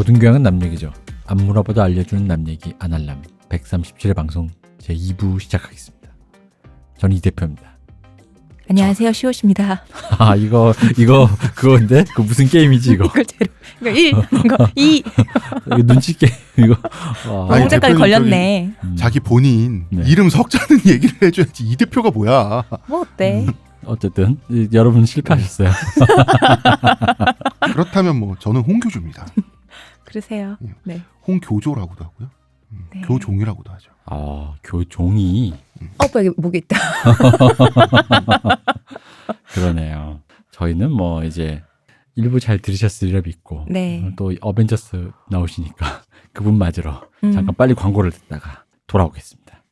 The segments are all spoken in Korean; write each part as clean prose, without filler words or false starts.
모든 교양은 남 얘기죠. 안 물어봐도 알려주는 남 얘기 아날람 137회 방송 제 2부 시작하겠습니다. 저는 이 대표입니다. 안녕하세요, 시옷입니다. 아 이거 그건데? 그 무슨 게임이지 이거? 이거 제로. 이거 1, 이거 2. 이거 눈치 게임 이거. 아니, 홍자까지 대표님 걸렸네. 자기 본인 네. 이름 석자는 얘기를 해줘야지. 이 대표가 뭐야? 뭐 어때? 어쨌든 여러분 실패하셨어요. 그렇다면 뭐 저는 홍교주입니다. 그러세요. 네. 홍교조라고도 하고요. 네. 교종이라고도 하죠. 아 교종이 여기 목이 있다. 그러네요. 저희는 뭐 이제 일부 잘 들으셨으리라 믿고 네. 또 어벤져스 나오시니까 그분 맞으러 잠깐 빨리 광고를 듣다가 돌아오겠습니다.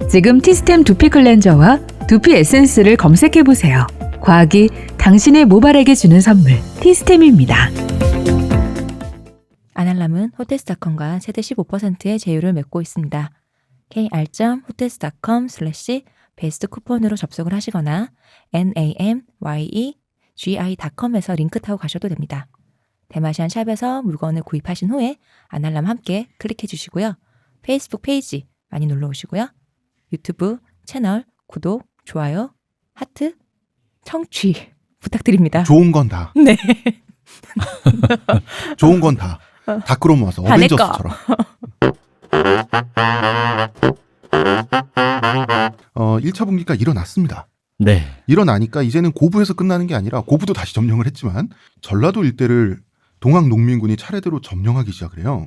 지금 티스템 두피 클렌저와 두피 에센스를 검색해보세요. 과학이 당신의 모발에게 주는 선물, 티스템입니다. 아날람은 호텔스닷컴과 최대 15%의 제휴를 맺고 있습니다. kr.hotels.com/베스트 쿠폰으로 접속을 하시거나 namyegi.com에서 링크 타고 가셔도 됩니다. 대마시안 샵에서 물건을 구입하신 후에 아날람 함께 클릭해 주시고요. 페이스북 페이지 많이 놀러 오시고요. 유튜브 채널 구독, 좋아요, 하트, 청취 부탁드립니다. 좋은 건 다. 네. 좋은 건 다. 다 끌어모아서 다 내 거. 어벤져스처럼. 1차 분기가 일어났습니다. 네. 일어나니까 이제는 고부에서 끝나는 게 아니라 고부도 다시 점령을 했지만 전라도 일대를 동학 농민군이 차례대로 점령하기 시작을 해요.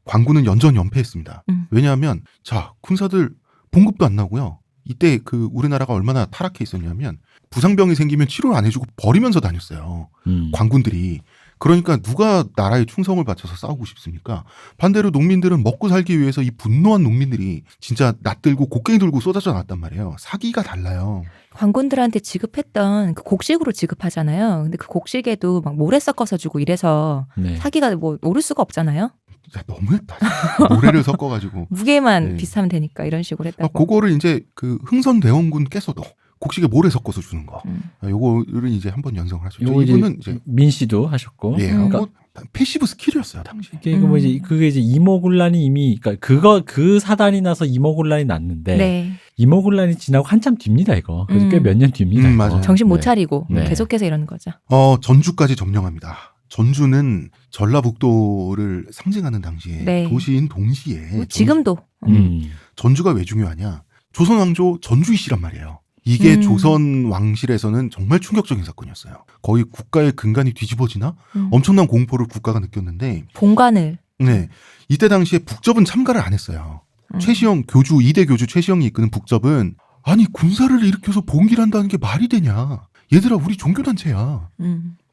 광군은 연전 연패했습니다. 왜냐하면 자 군사들 봉급도 안 나고요. 이때 그 우리나라가 얼마나 타락해 있었냐면 부상병이 생기면 치료를 안 해주고 버리면서 다녔어요. 광군들이. 그러니까 누가 나라에 충성을 바쳐서 싸우고 싶습니까? 반대로 농민들은 먹고 살기 위해서 이 분노한 농민들이 진짜 낯들고 곡괭이 들고 쏟아져 나왔단 말이에요. 사기가 달라요. 관군들한테 지급했던 그 곡식으로 지급하잖아요. 근데 그 곡식에도 막 모래 섞어서 주고 이래서 네. 사기가 뭐 오를 수가 없잖아요. 진짜 너무했다. 모래를 섞어가지고. 무게만 네. 비슷하면 되니까 이런 식으로 했다고. 그거를 이제 그 흥선대원군께서도 곡식에 모래 섞어서 주는 거. 요거를 이제 한번 연성을 하셨죠. 요거 이분은 이제 민 씨도 하셨고. 예, 그러니까 뭐 패시브 스킬이었어요 당시. 이게 뭐 이제 그게 이제 이모군란이 이미 그러니까 그 사단이 나서 이모군란이 났는데 네. 이모군란이 지나고 한참 뒤입니다 이거. 그래서 꽤 몇 년 뒤입니다. 이거. 맞아요. 정신 못 네. 차리고 네. 계속해서 이러는 거죠. 전주까지 점령합니다. 전주는 전라북도를 상징하는 당시에 네. 도시인 동시에 뭐 지금도. 전주가 왜 중요하냐? 조선 왕조 전주이 씨란 말이에요. 이게 조선 왕실에서는 정말 충격적인 사건이었어요. 거의 국가의 근간이 뒤집어지나 엄청난 공포를 국가가 느꼈는데 본관을. 네. 이때 당시에 북접은 참가를 안 했어요. 최시영 교주, 2대 교주 최시영이 이끄는 북접은 아니 군사를 일으켜서 봉기를 한다는 게 말이 되냐. 얘들아 우리 종교단체야.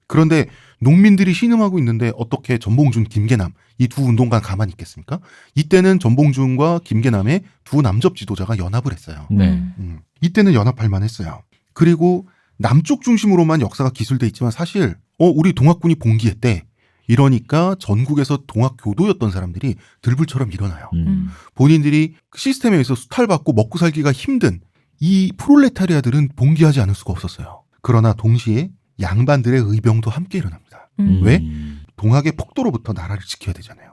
그런데 농민들이 신음하고 있는데 어떻게 전봉준, 김계남 이 두 운동가 가만히 있겠습니까? 이때는 전봉준과 김계남의 두 남접 지도자가 연합을 했어요. 네. 이때는 연합할 만했어요. 그리고 남쪽 중심으로만 역사가 기술돼 있지만 사실 우리 동학군이 봉기했대. 이러니까 전국에서 동학교도였던 사람들이 들불처럼 일어나요. 본인들이 시스템에 의해서 수탈받고 먹고 살기가 힘든 이 프롤레타리아들은 봉기하지 않을 수가 없었어요. 그러나 동시에 양반들의 의병도 함께 일어납니다. 왜? 동학의 폭도로부터 나라를 지켜야 되잖아요.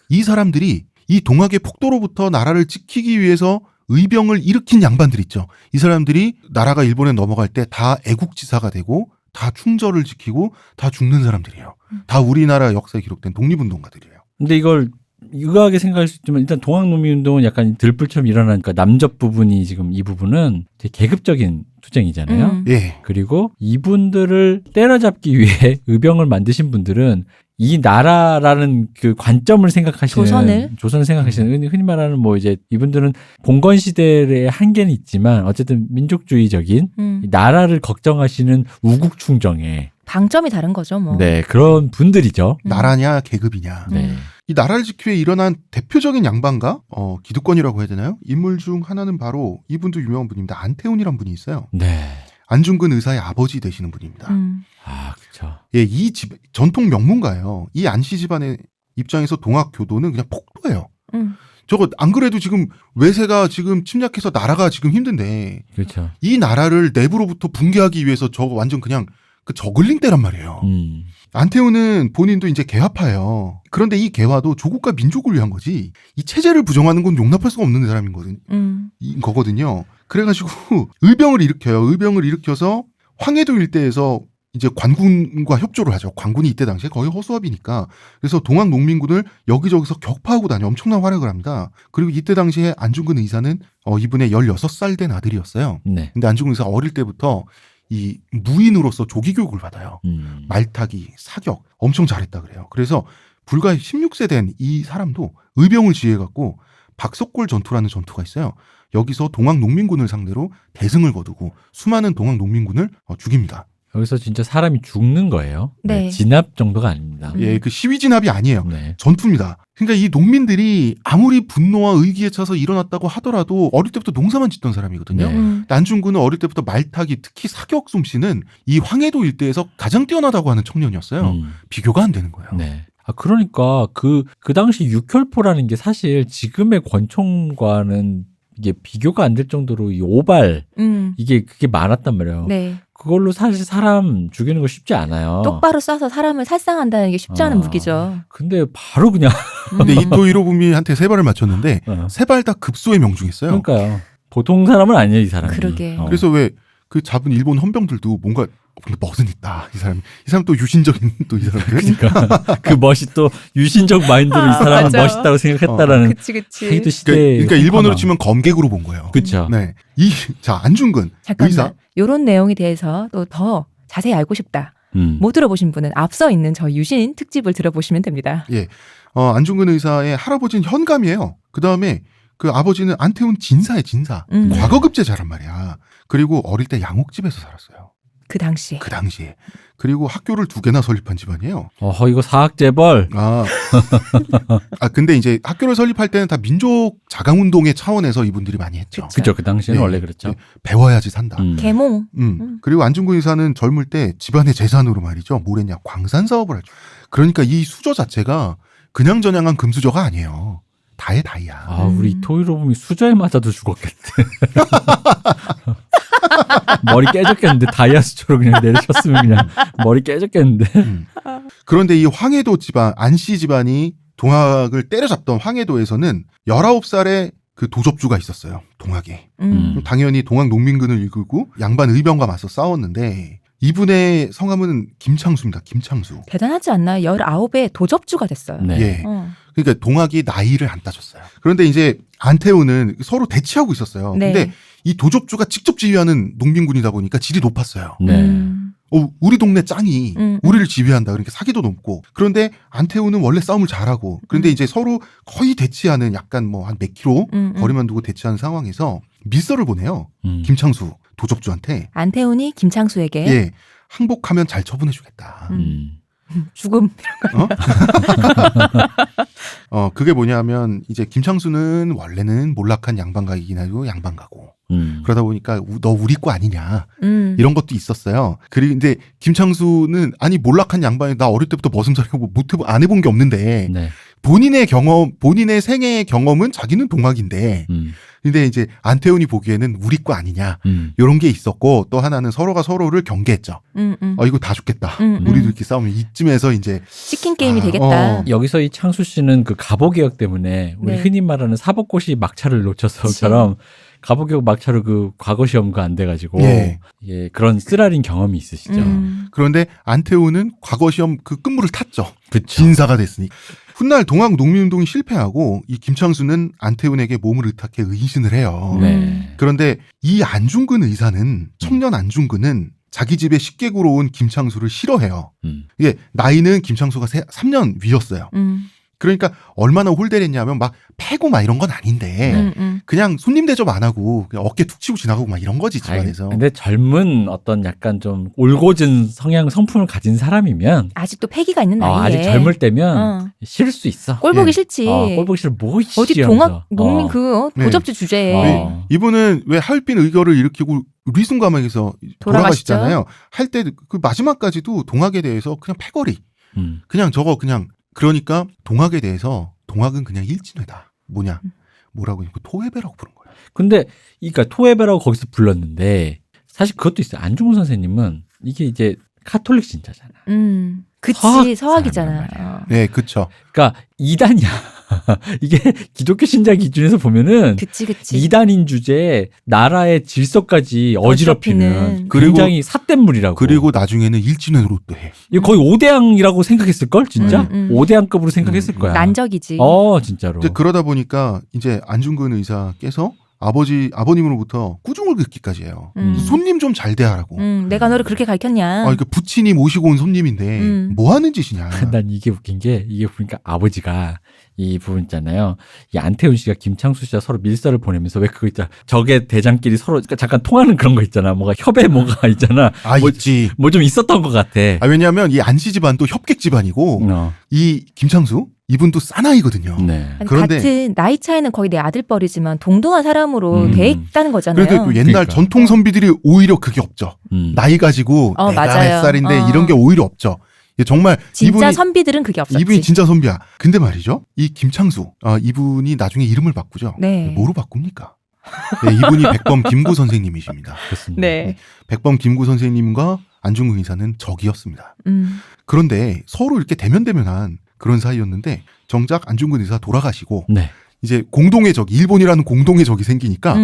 이 사람들이 이 동학의 폭도로부터 나라를 지키기 위해서 의병을 일으킨 양반들 있죠. 이 사람들이 나라가 일본에 넘어갈 때 다 애국지사가 되고 다 충절을 지키고 다 죽는 사람들이에요. 다 우리나라 역사에 기록된 독립운동가들이에요. 근데 이걸 의아하게 생각할 수 있지만 일단 동학농민운동은 약간 들불처럼 일어나니까 남접 부분이 지금 이 부분은 되게 계급적인 투쟁이잖아요. 예. 그리고 이분들을 때려잡기 위해 의병을 만드신 분들은 이 나라라는 그 관점을 생각하시는 조선을 생각하시는 흔히 말하는 뭐 이제 이분들은 봉건 시대의 한계는 있지만 어쨌든 민족주의적인 이 나라를 걱정하시는 우국 충정에 방점이 다른 거죠, 뭐. 네 그런 분들이죠. 나라냐 계급이냐. 네. 이 나라를 지키기 위해 일어난 대표적인 양반가 기득권이라고 해야 되나요? 인물 중 하나는 바로 이분도 유명한 분입니다. 안태훈이란 분이 있어요. 네. 안중근 의사의 아버지 되시는 분입니다. 아 그렇죠. 예, 이 집 전통 명문가예요. 이 안씨 집안의 입장에서 동학교도는 그냥 폭도예요. 저거 안 그래도 지금 외세가 지금 침략해서 나라가 지금 힘든데 그렇죠. 이 나라를 내부로부터 붕괴하기 위해서 저거 완전 그냥 그 저글링 때란 말이에요. 안태우는 본인도 이제 개화파예요. 그런데 이 개화도 조국과 민족을 위한 거지. 이 체제를 부정하는 건 용납할 수가 없는 사람인 거거든요. 그래가지고 의병을 일으켜요. 의병을 일으켜서 황해도 일대에서 이제 관군과 협조를 하죠. 관군이 이때 당시에 거의 허수아비니까. 그래서 동학 농민군을 여기저기서 격파하고 다녀 엄청난 활약을 합니다. 그리고 이때 당시에 안중근 의사는 이분의 16살 된 아들이었어요. 네. 근데 안중근 의사 어릴 때부터 이 무인으로서 조기 교육을 받아요. 말타기, 사격 엄청 잘했다 그래요. 그래서 불과 16세 된 이 사람도 의병을 지휘해갖고 박석골 전투라는 전투가 있어요. 여기서 동학 농민군을 상대로 대승을 거두고 수많은 동학 농민군을 죽입니다. 여기서 진짜 사람이 죽는 거예요. 네. 진압 정도가 아닙니다. 예, 그 시위 진압이 아니에요. 네. 전투입니다. 그러니까 이 농민들이 아무리 분노와 의기에 차서 일어났다고 하더라도 어릴 때부터 농사만 짓던 사람이거든요. 네. 안중근은 어릴 때부터 말타기, 특히 사격 솜씨는 이 황해도 일대에서 가장 뛰어나다고 하는 청년이었어요. 비교가 안 되는 거예요. 네. 그러니까 그 당시 육혈포라는 게 사실 지금의 권총과는 이게 비교가 안 될 정도로 이 오발 그게 많았단 말이에요. 네. 그걸로 사실 사람 죽이는 거 쉽지 않아요. 똑바로 쏴서 사람을 살상한다는 게 쉽지 않은 무기죠. 근데 바로 그냥 근데 이토 히로부미한테 세 발을 맞췄는데 세 발 다 급소에 명중했어요. 그러니까요. 보통 사람은 아니에요, 이 사람이. 그러게. 그래서 왜 그 잡은 일본 헌병들도 뭔가 멋은 있다. 이 사람 또 유신적인 또 이 사람들. 그러니까 그 멋이 또 유신적 마인드로 이 사람은 맞아. 멋있다고 생각했다라는 그치. 자기도 시대. 그러니까 일본어로 치면 검객으로 본 거예요. 그렇죠. 네. 자, 안중근 잠깐만. 의사. 이런 내용에 대해서 또 더 자세히 알고 싶다. 못 들어보신 분은 앞서 있는 저 유신 특집을 들어보시면 됩니다. 예. 안중근 의사의 할아버지는 현감이에요. 그다음에 그 아버지는 안태훈 진사예요, 진사. 과거급제자란 말이야. 그리고 어릴 때 양옥집에서 살았어요. 그 당시에. 그리고 학교를 2개나 설립한 집안이에요. 이거 사학재벌. 근데 이제 학교를 설립할 때는 다 민족 자강운동의 차원에서 이분들이 많이 했죠. 그죠. 그 당시에는 네. 원래 그랬죠. 네. 배워야지 산다. 계몽. 그리고 안중근 의사는 젊을 때 집안의 재산으로 말이죠. 뭘 했냐. 광산 사업을 하죠. 그러니까 이 수저 자체가 그냥저냥한 금수저가 아니에요. 다이야. 우리 이토 히로부미 수저에 맞아도 죽었겠대. 머리 깨졌겠는데 다이아 수저로 그냥 내리쳤으면 그냥 머리 깨졌겠는데. 그런데 이 황해도 집안, 안씨 집안이 동학을 때려잡던 황해도에서는 19살의 그 도접주가 있었어요. 동학에. 당연히 동학 농민군을 이끌고 양반 의병과 맞서 싸웠는데 이분의 성함은 김창수입니다. 김창수. 대단하지 않나요? 19에 도접주가 됐어요. 네. 예. 그러니까 동학이 나이를 안 따졌어요. 그런데 이제 안태우는 서로 대치하고 있었어요. 네. 근데 이 도접주가 직접 지휘하는 농민군이다 보니까 질이 높았어요. 네. 우리 동네 짱이 우리를 지휘한다. 그러니까 사기도 높고. 그런데 안태우는 원래 싸움을 잘하고. 그런데 이제 서로 거의 대치하는 약간 뭐 한 몇 킬로 거리만 두고 대치하는 상황에서 밀서를 보내요. 김창수 도접주한테. 안태훈이 김창수에게 예. 항복하면 잘 처분해주겠다. 죽음. 그게 뭐냐면 이제 김창수는 원래는 몰락한 양반가이긴 하고 양반가고. 그러다 보니까 너 우리 거 아니냐 이런 것도 있었어요. 그리고 근데 김창수는 아니 몰락한 양반이 나 어릴 때부터 머슴살이고 안 해본 게 없는데 네. 본인의 생애의 경험은 자기는 동학인데 근데 이제 안태훈이 보기에는 우리 거 아니냐 이런 게 있었고 또 하나는 서로가 서로를 경계했죠. 이거 다 죽겠다. 우리들끼리 싸우면 이쯤에서 이제 치킨 게임이 되겠다. 여기서 이 창수 씨는 그 갑오개혁 때문에 우리 네. 흔히 말하는 사법고시 막차를 놓쳐서처럼 갑오개혁 막차로 그 과거 시험가 안 돼가지고 예. 예, 그런 쓰라린 경험이 있으시죠. 그런데 안태우는 과거 시험 그 끝물을 탔죠. 그쵸. 진사가 됐으니. 훗날 동학 농민운동이 실패하고 이 김창수는 안태훈에게 몸을 의탁해 의신을 해요. 네. 그런데 이 안중근 의사는 청년 안중근은 자기 집에 식객으로 온 김창수를 싫어해요. 이게 나이는 김창수가 3년 위였어요. 그러니까 얼마나 홀대했냐면 막 패고 막 이런 건 아닌데 그냥 손님 대접 안 하고 그냥 어깨 툭 치고 지나가고 막 이런 거지 집안에서. 근데 젊은 어떤 약간 좀 올곧은 성품을 가진 사람이면 아직도 패기가 있는 나이에. 아직 젊을 때면 싫을 수 있어. 꼴 보기 싫지. 꼴 보기 싫어. 뭐 어디 동학 농민 도접주 네. 주제에. 이분은 왜 하얼빈 의거를 일으키고 리순가막에서 돌아가시잖아요. 할 때 그 마지막까지도 동학에 대해서 그냥 패거리. 그냥 그러니까 동학에 대해서 동학은 그냥 일진회다. 뭐라고 했고 토해배라고 부른 거예요. 근데 그러니까 토해배라고 거기서 불렀는데 사실 그것도 있어요. 안중근 선생님은 이게 이제 카톨릭 신자잖아. 그치 서학이잖아. 사람이란 네, 그렇죠. 그러니까 이단이야. 이게 기독교 신자 기준에서 보면은 그치. 이단인 주제에 나라의 질서까지 어지럽히는 그리고- 굉장히 삿된 물이라고. 그리고 나중에는 일진회로 또 해. 이거 거의 5대양이라고 생각했을 걸 진짜. 5대양급으로 생각했을 거야. 난적이지. 진짜로. 이제 그러다 보니까 이제 안중근 의사께서 아버님으로부터 꾸중을 듣기까지 해요. 손님 좀 잘 대하라고. 내가 너를 그렇게 가르쳤냐. 그러니까 부친이 모시고 온 손님인데 뭐 하는 짓이냐. 난 이게 웃긴 게 이게 보니까 아버지가 이 부분 있잖아요. 이 안태훈 씨가 김창수 씨와 서로 밀서를 보내면서 왜 그거 있잖아. 적의 대장끼리 서로 그러니까 잠깐 통하는 그런 거 있잖아. 뭐가 협의 뭐가 있잖아. 있지. 뭐 좀 있었던 것 같아. 왜냐하면 이 안씨 집안도 협객 집안이고 이 김창수 이분도 사나이거든요. 네. 아니, 그런데- 같은 나이 차이는 거의 내 아들뻘이지만 동등한 사람으로 돼 있다는 거잖아요. 그래서 또 옛날 그러니까. 전통 선비들이 오히려 그게 없죠. 나이 가지고 내가 맞아요. 몇 살인데 어. 이런 게 오히려 없죠. 정말 진짜 선비들은 그게 없었지. 이분이 진짜 선비야. 근데 말이죠. 이 김창수 이분이 나중에 이름을 바꾸죠. 네. 뭐로 바꿉니까? 네, 이분이 백범 김구 선생님이십니다. 그렇습니다. 네. 백범 김구 선생님과 안중근 의사는 적이었습니다. 그런데 서로 이렇게 대면대면한 그런 사이였는데 정작 안중근 의사 돌아가시고 네. 이제 공동의 적, 일본이라는 공동의 적이 생기니까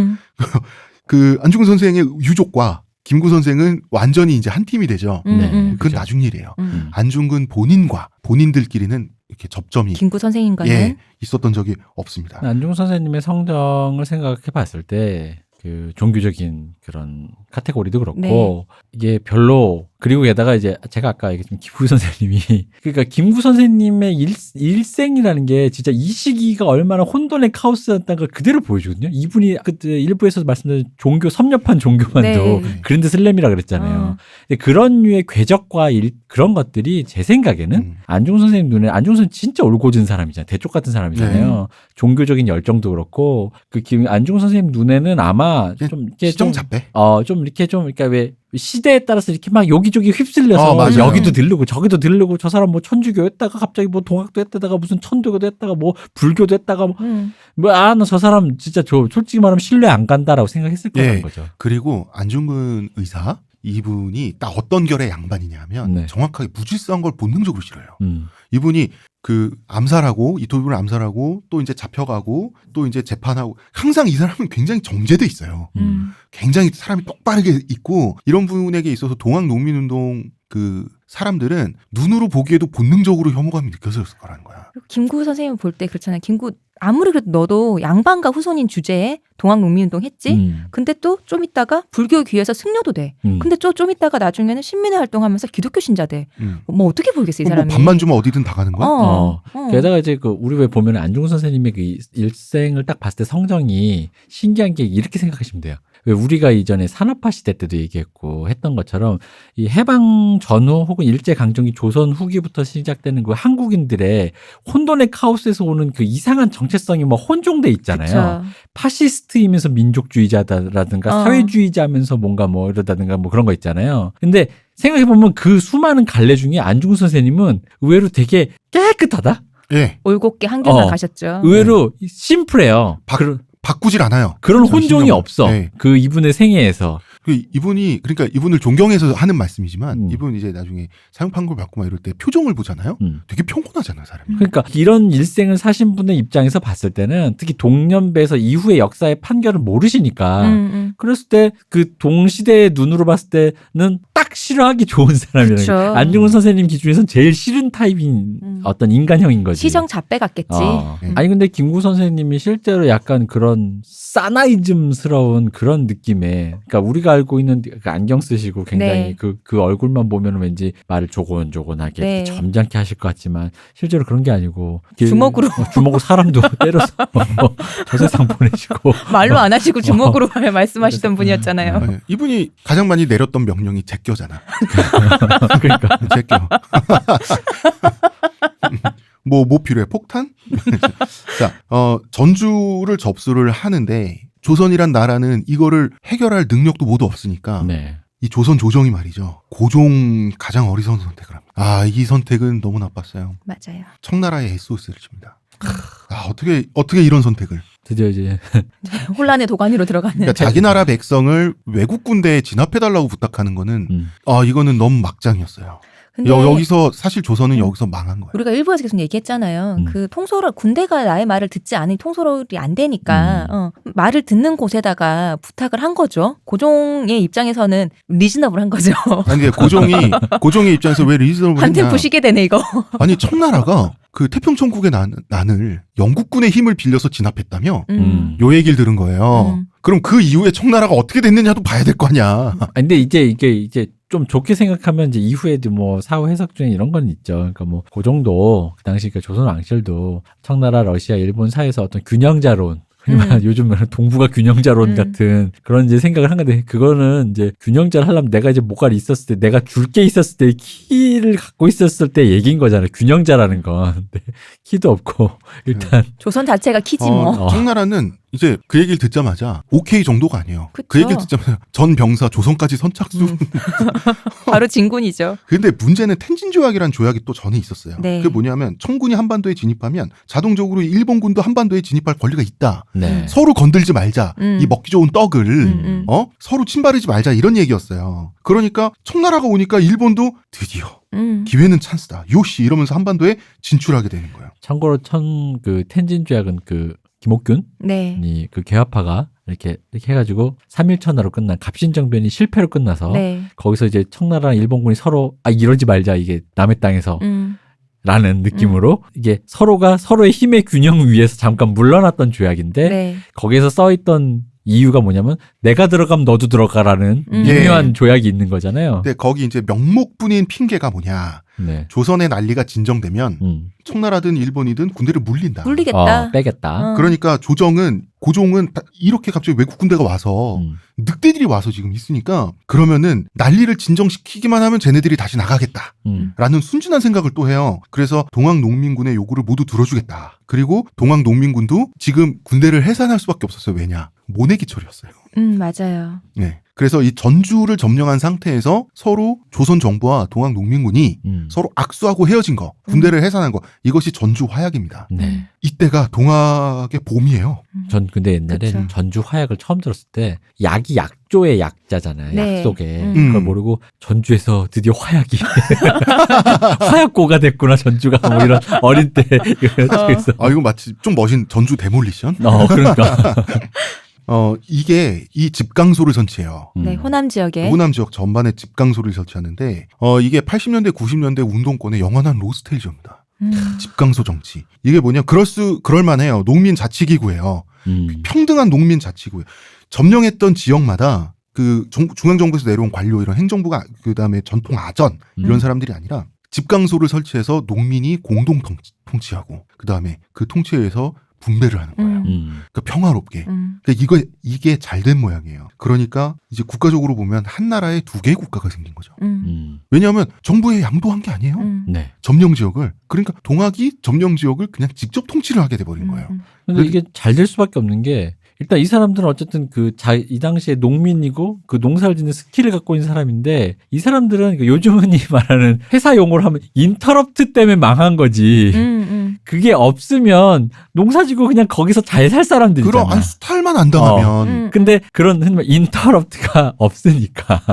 그 안중근 선생의 유족과 김구 선생은 완전히 이제 한 팀이 되죠. 그건 그죠. 나중 일이에요. 안중근 본인과 본인들끼리는 이렇게 접점이 김구 선생님과는 있었던 적이 없습니다. 안중근 선생님의 성정을 생각해 봤을 때 그 종교적인 그런 카테고리도 그렇고 네. 이게 별로 그리고 게다가 이제 제가 아까 얘기했지만 김구 선생님이 그러니까 김구 선생님의 일생이라는 게 진짜 이 시기가 얼마나 혼돈의 카오스였다는 걸 그대로 보여주거든요. 이분이 그때 일부에서 말씀드린 종교 섭렵한 종교만도 네. 그랜드 슬램이라 그랬잖아요. 근데 그런 류의 궤적과 그런 것들이 제 생각에는 안중근 선생님 눈에 안중근 선생님 진짜 올곧은 사람이잖아요. 대쪽 같은 사람이잖아요. 종교적인 열정도 그렇고 그 안중근 선생님 눈에는 아마 좀 이렇게 시정 잡배. 좀 이렇게 좀 그러니까 왜 시대에 따라서 이렇게 막 여기저기 휩쓸려서 맞아요. 여기도 들르고 저기도 들르고 저 사람 뭐 천주교 했다가 갑자기 뭐 동학도 했다가 무슨 천도교도 했다가 뭐 불교도 했다가 나 저 사람 진짜 솔직히 말하면 신뢰 안 간다라고 생각했을 거라는 거죠. 그리고 안중근 의사 이분이 딱 어떤 결의 양반이냐면 네. 정확하게 무질서한 걸 본능적으로 싫어요. 이분이 그 암살하고 이토비를 암살하고 또 이제 잡혀가고 또 이제 재판하고 항상 이 사람은 굉장히 정제돼 있어요. 굉장히 사람이 똑바르게 있고 이런 분에게 있어서 동학농민운동 그 사람들은 눈으로 보기에도 본능적으로 혐오감이 느껴졌을 거라는 거야. 김구 선생님 볼 때 그렇잖아요. 김구 아무리 그래도 너도 양반과 후손인 주제에 동학농민운동 했지. 근데 또 좀 있다가 불교 귀에서 승려도 돼. 근데 좀 있다가 나중에는 신민회 활동하면서 기독교 신자 돼. 뭐 어떻게 보겠어 이 사람이. 뭐 밥만 주면 어디든 다 가는 거야? 게다가 이제 그 우리 왜 보면 안중근 선생님의 그 일생을 딱 봤을 때 성정이 신기한 게 이렇게 생각하시면 돼요. 왜 우리가 이전에 산업화 시대 때도 얘기했고 했던 것처럼 이 해방 전후 혹은 일제강점기 조선 후기부터 시작되는 그 한국인들의 혼돈의 카오스에서 오는 그 이상한 정체성이 뭐 혼종돼 있잖아요. 그쵸. 파시스트이면서 민족주의자라든가 사회주의자면서 뭔가 뭐 이러다든가 뭐 그런 거 있잖아요. 근데 생각해보면 그 수많은 갈래 중에 안중근 선생님은 의외로 되게 깨끗하다? 예. 올곧게 한결만 가셨죠. 의외로 심플해요. 바꾸질 않아요. 그런 혼종이 없어. 네. 그 이분의 생애에서. 이분이 그러니까 이분을 존경해서 하는 말씀이지만 이분 이제 나중에 사형 판결 받고 막 이럴 때 표정을 보잖아요. 되게 평온하잖아요, 사람이. 그러니까 이런 일생을 사신 분의 입장에서 봤을 때는 특히 동년배에서 이후의 역사의 판결을 모르시니까 그랬을 때 그 동시대의 눈으로 봤을 때는 딱 싫어하기 좋은 사람이라는 그쵸. 거예요. 안중근 선생님 기준에선 제일 싫은 타입인 어떤 인간형인 거지. 시정 잡배 같겠지. 아니 근데 김구 선생님이 실제로 약간 그런 사나이즘스러운 그런 느낌의 그러니까 우리가 알고 있는 그 안경 쓰시고 굉장히 네. 그 얼굴만 보면 왠지 말을 조곤조곤하게 네. 점잖게 하실 것 같지만 실제로 그런 게 아니고 주먹으로 사람도 때려서 저 세상 보내시고 말로 안 하시고 주먹으로 말씀하시던 분이었잖아요. 네. 이분이 가장 많이 내렸던 명령이 제껴잖아. 그러니까 제껴. 뭐 필요해? 폭탄? 자, 전주를 접수를 하는데 조선이란 나라는 이거를 해결할 능력도 모두 없으니까 네. 이 조선 조정이 말이죠. 고종 가장 어리석은 선택을 합니다. 이 선택은 너무 나빴어요. 맞아요. 청나라의 SOS를 칩니다. 어떻게 이런 선택을? 드디어 이제 혼란의 도가니로 들어가는. 그러니까 자기 나라 백성을 외국 군대에 진압해달라고 부탁하는 거는 이거는 너무 막장이었어요. 근데 여기서 사실 조선은 여기서 망한 거예요. 우리가 일부에서 계속 얘기했잖아요. 그 통솔을 군대가 나의 말을 듣지 않으니 통솔이 안 되니까 말을 듣는 곳에다가 부탁을 한 거죠. 고종의 입장에서는 리즈너블한 거죠. 아니 고종의 입장에서 왜 리즈너블 한 했냐? 템포 쉬게 되네 이거. 아니 청나라가 그 태평천국의 난을 영국군의 힘을 빌려서 진압했다며 요 얘기를 들은 거예요. 그럼 그 이후에 청나라가 어떻게 됐느냐도 봐야 될 거 아니야. 근데 이게 좀 좋게 생각하면 이제 이후에도 뭐 사후 해석 중에 이런 건 있죠. 그러니까 뭐 고종도 그 당시 그 조선 왕실도 청나라, 러시아, 일본 사이에서 어떤 균형자론, 요즘 말하는 동북아 균형자론 같은 그런 이제 생각을 한 건데, 그거는 이제 균형자를 하려면 내가 이제 뭐가 있었을 때, 내가 줄 게 있었을 때, 키를 갖고 있었을 때 얘기인 거잖아요. 균형자라는 건. 근데 키도 없고 일단 조선 자체가 키지 뭐. 청나라는 이제 그 얘기를 듣자마자 오케이 정도가 아니에요. 그쵸. 그 얘기를 듣자마자 전 병사 조선까지 선착순. 바로 진군이죠. 근데 문제는 텐진 조약이라는 조약이 또 전에 있었어요. 네. 그게 뭐냐면 청군이 한반도에 진입하면 자동적으로 일본군도 한반도에 진입할 권리가 있다. 네. 서로 건들지 말자. 이 먹기 좋은 떡을 서로 침바르지 말자 이런 얘기였어요. 그러니까 청나라가 오니까 일본도 드디어 기회는 찬스다. 요시 이러면서 한반도에 진출하게 되는 거예요. 참고로 그 텐진 조약은 그 김옥균이 네. 그 개화파가 이렇게 해가지고 3.1천하로 끝난 갑신정변이 실패로 끝나서 네. 거기서 이제 청나라랑 일본군이 서로 이러지 말자, 이게 남의 땅에서 라는 느낌으로 이게 서로가 서로의 힘의 균형 위에서 잠깐 물러났던 조약인데 네. 거기에서 써있던 이유가 뭐냐면 내가 들어가면 너도 들어가라는 미묘한 조약이 있는 거잖아요. 근데 거기 이제 명목뿐인 핑계가 뭐냐. 네. 조선의 난리가 진정되면 청나라든 일본이든 군대를 물린다. 물리겠다. 빼겠다. 그러니까 고종은 이렇게 갑자기 외국 군대가 와서 늑대들이 와서 지금 있으니까 그러면은 난리를 진정시키기만 하면 쟤네들이 다시 나가겠다. 라는 순진한 생각을 또 해요. 그래서 동학농민군의 요구를 모두 들어주겠다. 그리고 동학농민군도 지금 군대를 해산할 수밖에 없었어요. 왜냐? 모내기철이었어요. 맞아요. 네. 그래서 이 전주를 점령한 상태에서 서로 조선 정부와 동학농민군이 서로 악수하고 헤어진 거, 군대를 해산한 거, 이것이 전주 화약입니다. 네. 이때가 동학의 봄이에요. 전 근데 옛날에 그쵸. 전주 화약을 처음 들었을 때 약이 약조의 약자잖아요. 네. 약속에. 그걸 모르고 전주에서 드디어 화약이 화약고가 됐구나 전주가, 뭐 이런 어린 때 그래서 이거 마치 좀 멋진 전주 데몰리션? 그러니까 이게 이 집강소를 설치해요. 네, 호남 지역에. 호남 지역 전반에 집강소를 설치하는데 이게 80년대 90년대 운동권의 영원한 로스테이저입니다. 집강소 정치. 이게 뭐냐? 그럴만해요. 농민 자치기구예요. 평등한 농민 자치구예요. 점령했던 지역마다 그 중앙정부에서 내려온 관료, 이런 행정부가, 그 다음에 전통 아전 이런 사람들이 아니라 집강소를 설치해서 농민이 공동 통치하고, 그 다음에 그 통치에서 분배를 하는 거예요. 그러니까 평화롭게. 그러니까 이게 잘 된 모양이에요. 그러니까 이제 국가적으로 보면 한 나라에 두 개의 국가가 생긴 거죠. 왜냐하면 정부에 양도한 게 아니에요. 네. 점령 지역을. 그러니까 동학이 점령 지역을 그냥 직접 통치를 하게 돼버린 거예요. 근데 이게 잘 될 수밖에 없는 게, 일단 이 사람들은 어쨌든 이 당시에 농민이고 그 농사를 짓는 스킬을 갖고 있는 사람인데, 이 사람들은 요즘 흔히 말하는 회사 용어로 하면 인터럽트 때문에 망한 거지. 그게 없으면 농사지고 그냥 거기서 잘 살 사람들이잖아. 그럼 수탈만 안 당하면. 근데 그런 흔히 인터럽트가 없으니까.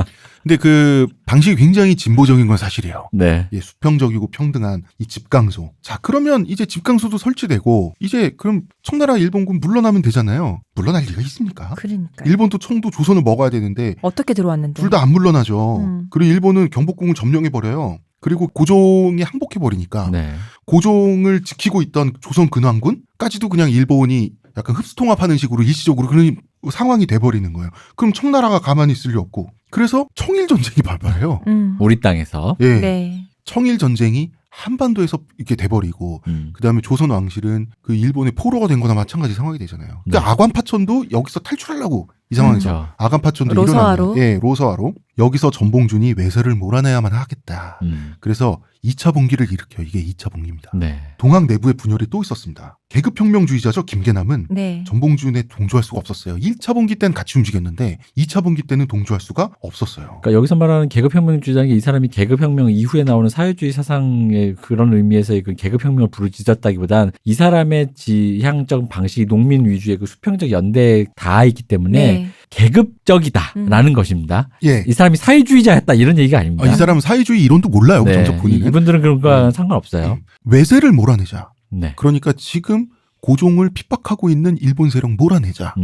근데 그 방식이 굉장히 진보적인 건 사실이에요. 네. 예, 수평적이고 평등한 이 집강소. 자, 그러면 이제 집강소도 설치되고, 이제 그럼 청나라 일본군 물러나면 되잖아요. 물러날 리가 있습니까? 그러니까. 일본도 청도 조선을 먹어야 되는데 어떻게 들어왔는데? 둘 다 안 물러나죠. 그리고 일본은 경복궁을 점령해버려요. 그리고 고종이 항복해버리니까 네. 고종을 지키고 있던 조선 근황군까지도 그냥 일본이 약간 흡수통합하는 식으로 일시적으로 그런 상황이 돼버리는 거예요. 그럼 청나라가 가만히 있을 리 없고, 그래서 청일전쟁이 발발해요. 우리 땅에서. 예, 네. 청일전쟁이 한반도에서 이렇게 돼버리고, 그 다음에 조선 왕실은 그 일본의 포로가 된 거나 마찬가지 상황이 되잖아요. 그러니까 네. 아관파천도 여기서 탈출하려고, 이 상황에서 그렇죠. 아관파천도 로서아로. 일어나요. 예, 로서아로. 여기서 전봉준이 외세를 몰아내야만 하겠다. 그래서 2차 분기를 일으켜요. 이게 2차 분기입니다. 네. 동학 내부의 분열이 또 있었습니다. 계급혁명주의자죠. 김계남은 네. 전봉준에 동조할 수가 없었어요. 1차 분기 때는 같이 움직였는데 2차 분기 때는 동조할 수가 없었어요. 그러니까 여기서 말하는 계급혁명주의자는 이 사람이 계급혁명 이후에 나오는 사회주의 사상의 그런 의미에서의 그 계급혁명을 부르짖었다기보단 이 사람의 지향적 방식이 농민 위주의 그 수평적 연대에 닿아 있기 때문에 네. 계급적이다라는 것입니다. 예. 이 사람이 사회주의자였다 이런 얘기가 아닙니다. 이 사람은 사회주의 이론도 몰라요. 네. 정작 본인은. 이분들은 그런 거와 상관없어요. 외세를 몰아내자. 네. 그러니까 지금 고종을 핍박하고 있는 일본 세력 몰아내자.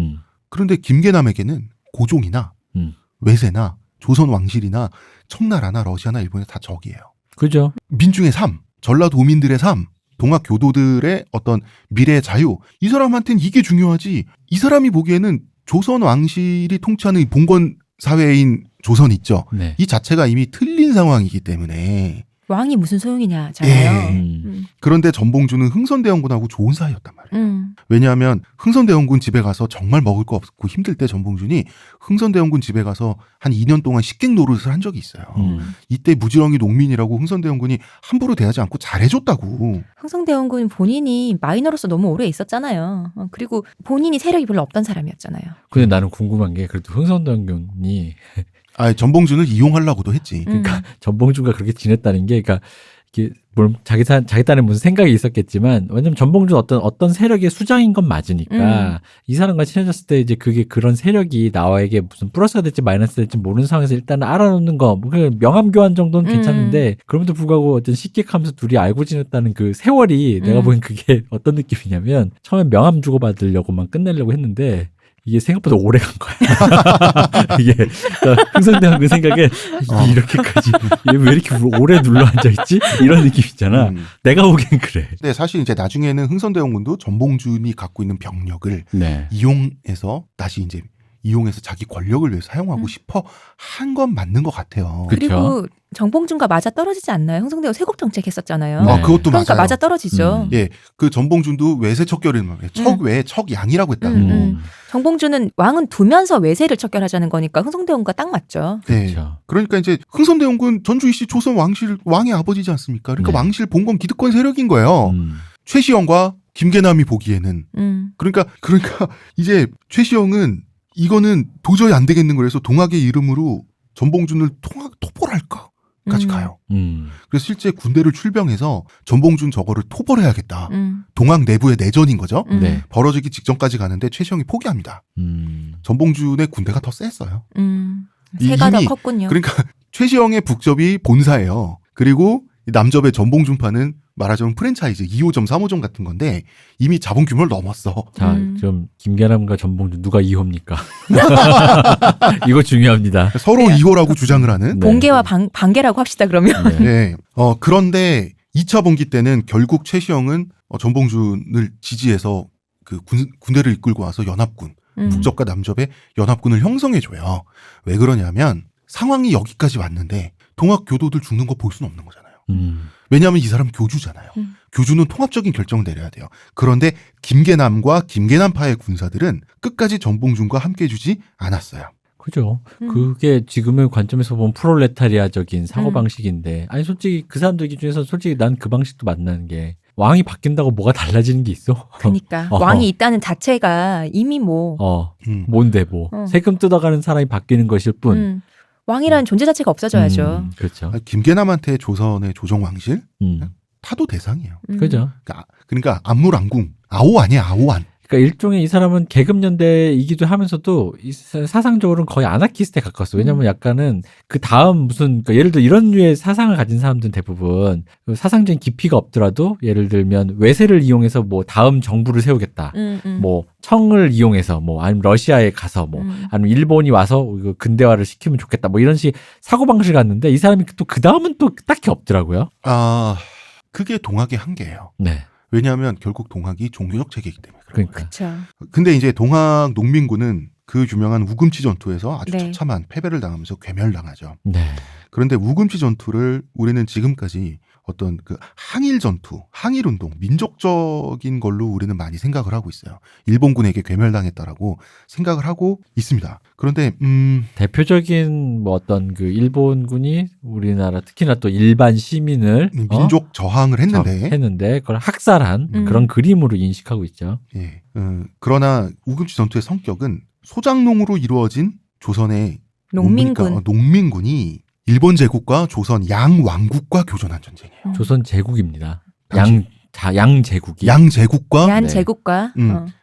그런데 김계남에게는 고종이나 외세나 조선 왕실이나 청나라나 러시아나 일본이 다 적이에요. 그죠. 민중의 삶, 전라도민들의 삶, 동학 교도들의 어떤 미래의 자유, 이 사람한테는 이게 중요하지. 이 사람이 보기에는 조선 왕실이 통치하는 이 봉건 사회인 조선 있죠. 네. 이 자체가 이미 틀린 상황이기 때문에. 왕이 무슨 소용이냐잖아요. 예. 그런데 전봉준은 흥선대원군하고 좋은 사이였단 말이에요. 음. 왜냐하면 흥선대원군 집에 가서 정말 먹을 거 없고 힘들 때 전봉준이 흥선대원군 집에 가서 한 2년 동안 식객 노릇을 한 적이 있어요. 이때 무지렁이 농민이라고 흥선대원군이 함부로 대하지 않고 잘해줬다고. 흥선대원군 본인이 마이너로서 너무 오래 있었잖아요. 그리고 본인이 세력이 별로 없던 사람이었잖아요. 근데 나는 궁금한 게 그래도 흥선대원군이 전봉준을 이용하려고도 했지. 그러니까 전봉준과 그렇게 지냈다는 게, 그러니까 이게 뭘 자기 딴에 무슨 생각이 있었겠지만, 왜냐면 전봉준 어떤 세력의 수장인 건 맞으니까 이 사람과 친해졌을 때 이제 그게 그런 세력이 나에게 무슨 플러스가 될지 마이너스 될지 모르는 상황에서 일단 알아놓는 거, 그 명함 교환 정도는 괜찮은데 그럼에도 불구하고 어떤 식객하면서 둘이 알고 지냈다는 그 세월이 내가 보기엔 그게 어떤 느낌이냐면 처음에 명함 주고받으려고만 끝내려고 했는데. 이게 생각보다 오래 간 거야. 이게 흥선대원 그 생각에 이게 이렇게까지 얘 왜 이렇게 오래 눌러 앉아 있지? 이런 느낌 있잖아. 내가 보기엔 그래. 근데 사실 이제 나중에는 흥선대원군도 전봉준이 갖고 있는 병력을 네. 이용해서 다시 이제 이용해서 자기 권력을 위해 사용하고 싶어 한 건 맞는 것 같아요. 그쵸. 그리고 정봉준과 맞아 떨어지지 않나요? 흥선대원 쇄국 정책 했었잖아요. 네. 그것도 그러니까 맞아요. 맞아 떨어지죠. 예, 그 전봉준도 외세 척결이라는 말이에요. 척외 척양이라고 했다고. 정봉준은 왕은 두면서 외세를 척결하자는 거니까 흥선대원과 딱 맞죠. 네. 그렇죠. 그러니까 이제 흥선대원군 전주이씨 조선 왕실 왕의 아버지지 않습니까? 그러니까 네. 왕실 봉건 기득권 세력인 거예요. 최시영과 김계남이 보기에는 그러니까 이제 최시영은 이거는 도저히 안 되겠는 거라서 동학의 이름으로 전봉준을 토벌할까까지 가요. 그래서 실제 군대를 출병해서 전봉준 저거를 토벌해야겠다. 동학 내부의 내전인 거죠. 네. 벌어지기 직전까지 가는데 최시영이 포기합니다. 전봉준의 군대가 더 셌어요. 세가 더 이미 컸군요. 그러니까 최시영의 북접이 본사예요. 그리고 남접의 전봉준파는 말하자면 프랜차이즈 2호점 3호점 같은 건데 이미 자본 규모를 넘었어. 자, 좀 김계남과 전봉준 누가 2호입니까? 이거 중요합니다. 서로 2호라고 주장을 하는. 네. 본계와 반계라고 합시다 그러면. 네. 네. 그런데 2차 분기 때는 결국 최시영은 전봉준을 지지해서 그 군대를 이끌고 와서 연합군, 북접과 남접의 연합군을 형성해줘요. 왜 그러냐면 상황이 여기까지 왔는데 동학 교도들 죽는 거 볼 수는 없는 거잖아요. 왜냐하면 이 사람 교주잖아요. 교주는 통합적인 결정을 내려야 돼요. 그런데 김계남과 김계남파의 군사들은 끝까지 전봉준과 함께 해주지 않았어요. 그죠. 그게 지금의 관점에서 보면 프롤레타리아적인 사고방식인데, 아니, 솔직히 그 사람들 기준에서 솔직히 난 그 방식도 만나는 게, 왕이 바뀐다고 뭐가 달라지는 게 있어? 그러니까 왕이 있다는 자체가 이미 뭔데 뭐. 세금 뜯어가는 사람이 바뀌는 것일 뿐. 왕이라는 존재 자체가 없어져야죠. 그렇죠. 김계남한테 조선의 조정왕실 타도 대상이에요. 그죠. 그러니까 안물안궁 아오 아니야 아오안. 그러니까 일종의 이 사람은 계급연대이기도 하면서도 이 사상적으로는 거의 아나키스트에 가까웠어. 왜냐면 약간은 그 다음 무슨, 그러니까 예를 들어 이런 류의 사상을 가진 사람들은 대부분 사상적인 깊이가 없더라도 예를 들면 외세를 이용해서 뭐 다음 정부를 세우겠다. 뭐 청을 이용해서 뭐 아니면 러시아에 가서 뭐 아니면 일본이 와서 근대화를 시키면 좋겠다. 뭐 이런 식 사고방식을 갔는데 이 사람이 또 그 다음은 또 딱히 없더라고요. 그게 동학의 한계예요. 네. 왜냐하면 결국 동학이 종교적 체계이기 때문에 그런 거예요. 그렇죠. 근데 이제 동학 농민군은 그 유명한 우금치 전투에서 아주 네. 처참한 패배를 당하면서 괴멸당하죠. 네. 그런데 우금치 전투를 우리는 지금까지 어떤 그 항일 전투, 항일 운동, 민족적인 걸로 우리는 많이 생각을 하고 있어요. 일본군에게 괴멸당했다라고 생각을 하고 있습니다. 그런데 대표적인 뭐 어떤 그 일본군이 우리나라 특히나 또 일반 시민을 민족 저항을 했는데 그걸 학살한 그런 그림으로 인식하고 있죠. 예. 그러나 우금치 전투의 성격은 소장농으로 이루어진 조선의 농민군. 농민군이 일본 제국과 조선 양왕국과 교전한 전쟁이에요. 조선 제국입니다. 당시- 양제국이. 양제국과 양제국과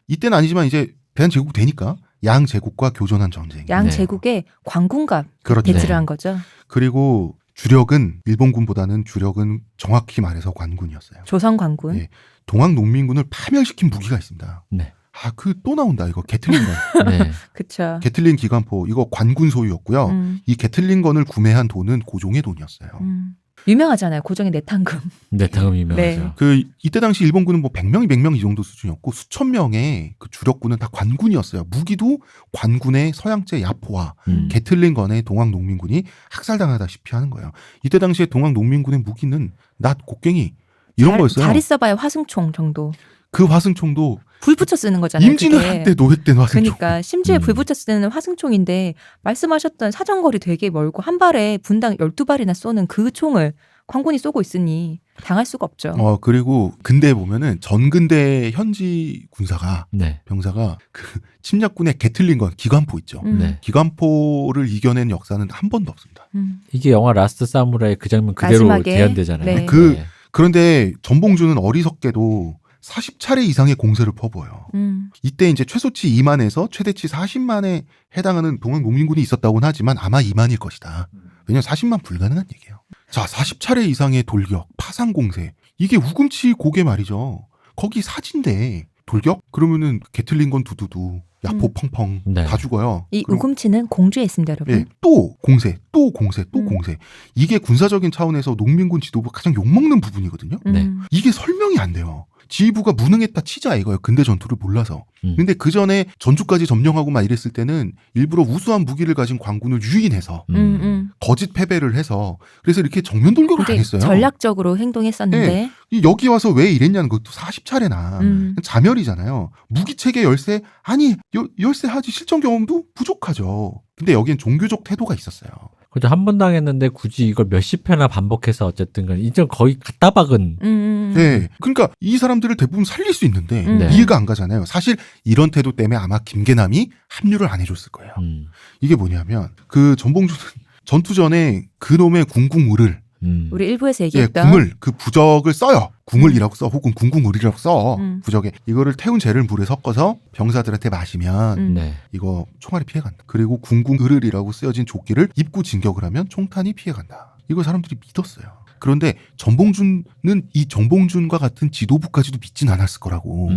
이때는 아니지만 이제 대한제국 되니까 양제국과 교전한 전쟁. 양제국의 관군과 그렇죠. 배치를 한 거죠. 그리고 주력은 일본군보다는 주력은 정확히 말해서 관군이었어요. 조선 관군. 예. 동학 농민군을 파멸시킨 무기가 있습니다. 네. 또 나온다 이거 게틀링건. 네. 그쵸. 게틀링 기관포 이거 관군 소유였고요. 이 게틀링건을 구매한 돈은 고종의 돈이었어요. 유명하잖아요. 고종의 내탕금. 내탕금 유명하죠. 네. 그 이때 당시 일본군은 뭐 100명, 200명 이 정도 수준이었고 수천 명의 그 주력군은 다 관군이었어요. 무기도 관군의 서양제 야포와 게틀링건의 동학 농민군이 학살당하다시피 하는 거예요. 이때 당시에 동학 농민군의 무기는 낫, 곡괭이 이런 거였어요. 잘 있어봐야 화승총 정도. 그 화승총도 불 붙여 쓰는 거잖아요. 임진을 그게. 할 때 노획 된 화승총. 그러니까 심지어 불 붙여 쓰는 화승총인데 말씀하셨던 사정거리 되게 멀고 한 발에 분당 12발이나 쏘는 그 총을 관군이 쏘고 있으니 당할 수가 없죠. 그리고 근대에 보면은 전근대 현지 군사가 네. 병사가 그 침략군의 게틀링건 기관포 있죠. 네. 기관포를 이겨낸 역사는 한 번도 없습니다. 이게 영화 라스트 사무라이 그 장면 그대로 마지막에, 재현되잖아요. 네. 네. 그런데 전봉주는 어리석게도 40차례 이상의 공세를 퍼부어요. 이때 이제 최소치 2만에서 최대치 40만에 해당하는 동학 농민군이 있었다고는 하지만 아마 2만일 것이다. 왜냐면 40만 불가능한 얘기예요. 자, 40차례 이상의 돌격, 파상 공세. 이게 우금치 고개 말이죠. 거기 사진대 돌격? 그러면은 게틀링건 두두두, 야포 펑펑 네. 다 죽어요. 이 그럼 우금치는 공주에 있습니다, 여러분. 예, 또 공세, 또 공세, 또 공세. 이게 군사적인 차원에서 농민군 지도부 가장 욕먹는 부분이거든요. 네. 이게 설명이 안 돼요. 지휘부가 무능했다 치자 이거예요. 근대 전투를 몰라서. 근데 그 전에 전주까지 점령하고 막 이랬을 때는 일부러 우수한 무기를 가진 관군을 유인해서 거짓 패배를 해서 그래서 이렇게 정면 돌격을 안 했어요. 전략적으로 행동했었는데 여기 와서 왜 이랬냐는 것도 40차례나 자멸이잖아요. 무기체계 열세 아니 열세 하지 실전 경험도 부족하죠. 근데 여기엔 종교적 태도가 있었어요. 그죠. 한 번 당했는데 굳이 이걸 몇십 회나 반복해서 어쨌든 간에 이제 거의 갖다 박은. 네. 그러니까 이 사람들을 대부분 살릴 수 있는데 네. 이해가 안 가잖아요. 사실 이런 태도 때문에 아마 김계남이 합류를 안 해줬을 거예요. 이게 뭐냐면 그 전봉주는 전투 전에 그놈의 궁궁을을 우리 일부에서 예, 얘기했던 궁을 그 부적을 써요. 궁을이라고 써 혹은 궁궁을이라고 써 부적에 이거를 태운 재를 물에 섞어서 병사들한테 마시면 네. 이거 총알이 피해간다. 그리고 궁궁을이라고 쓰여진 조끼를 입고 진격을 하면 총탄이 피해간다. 이걸 사람들이 믿었어요. 그런데 전봉준은 이 전봉준과 같은 지도부까지도 믿진 않았을 거라고.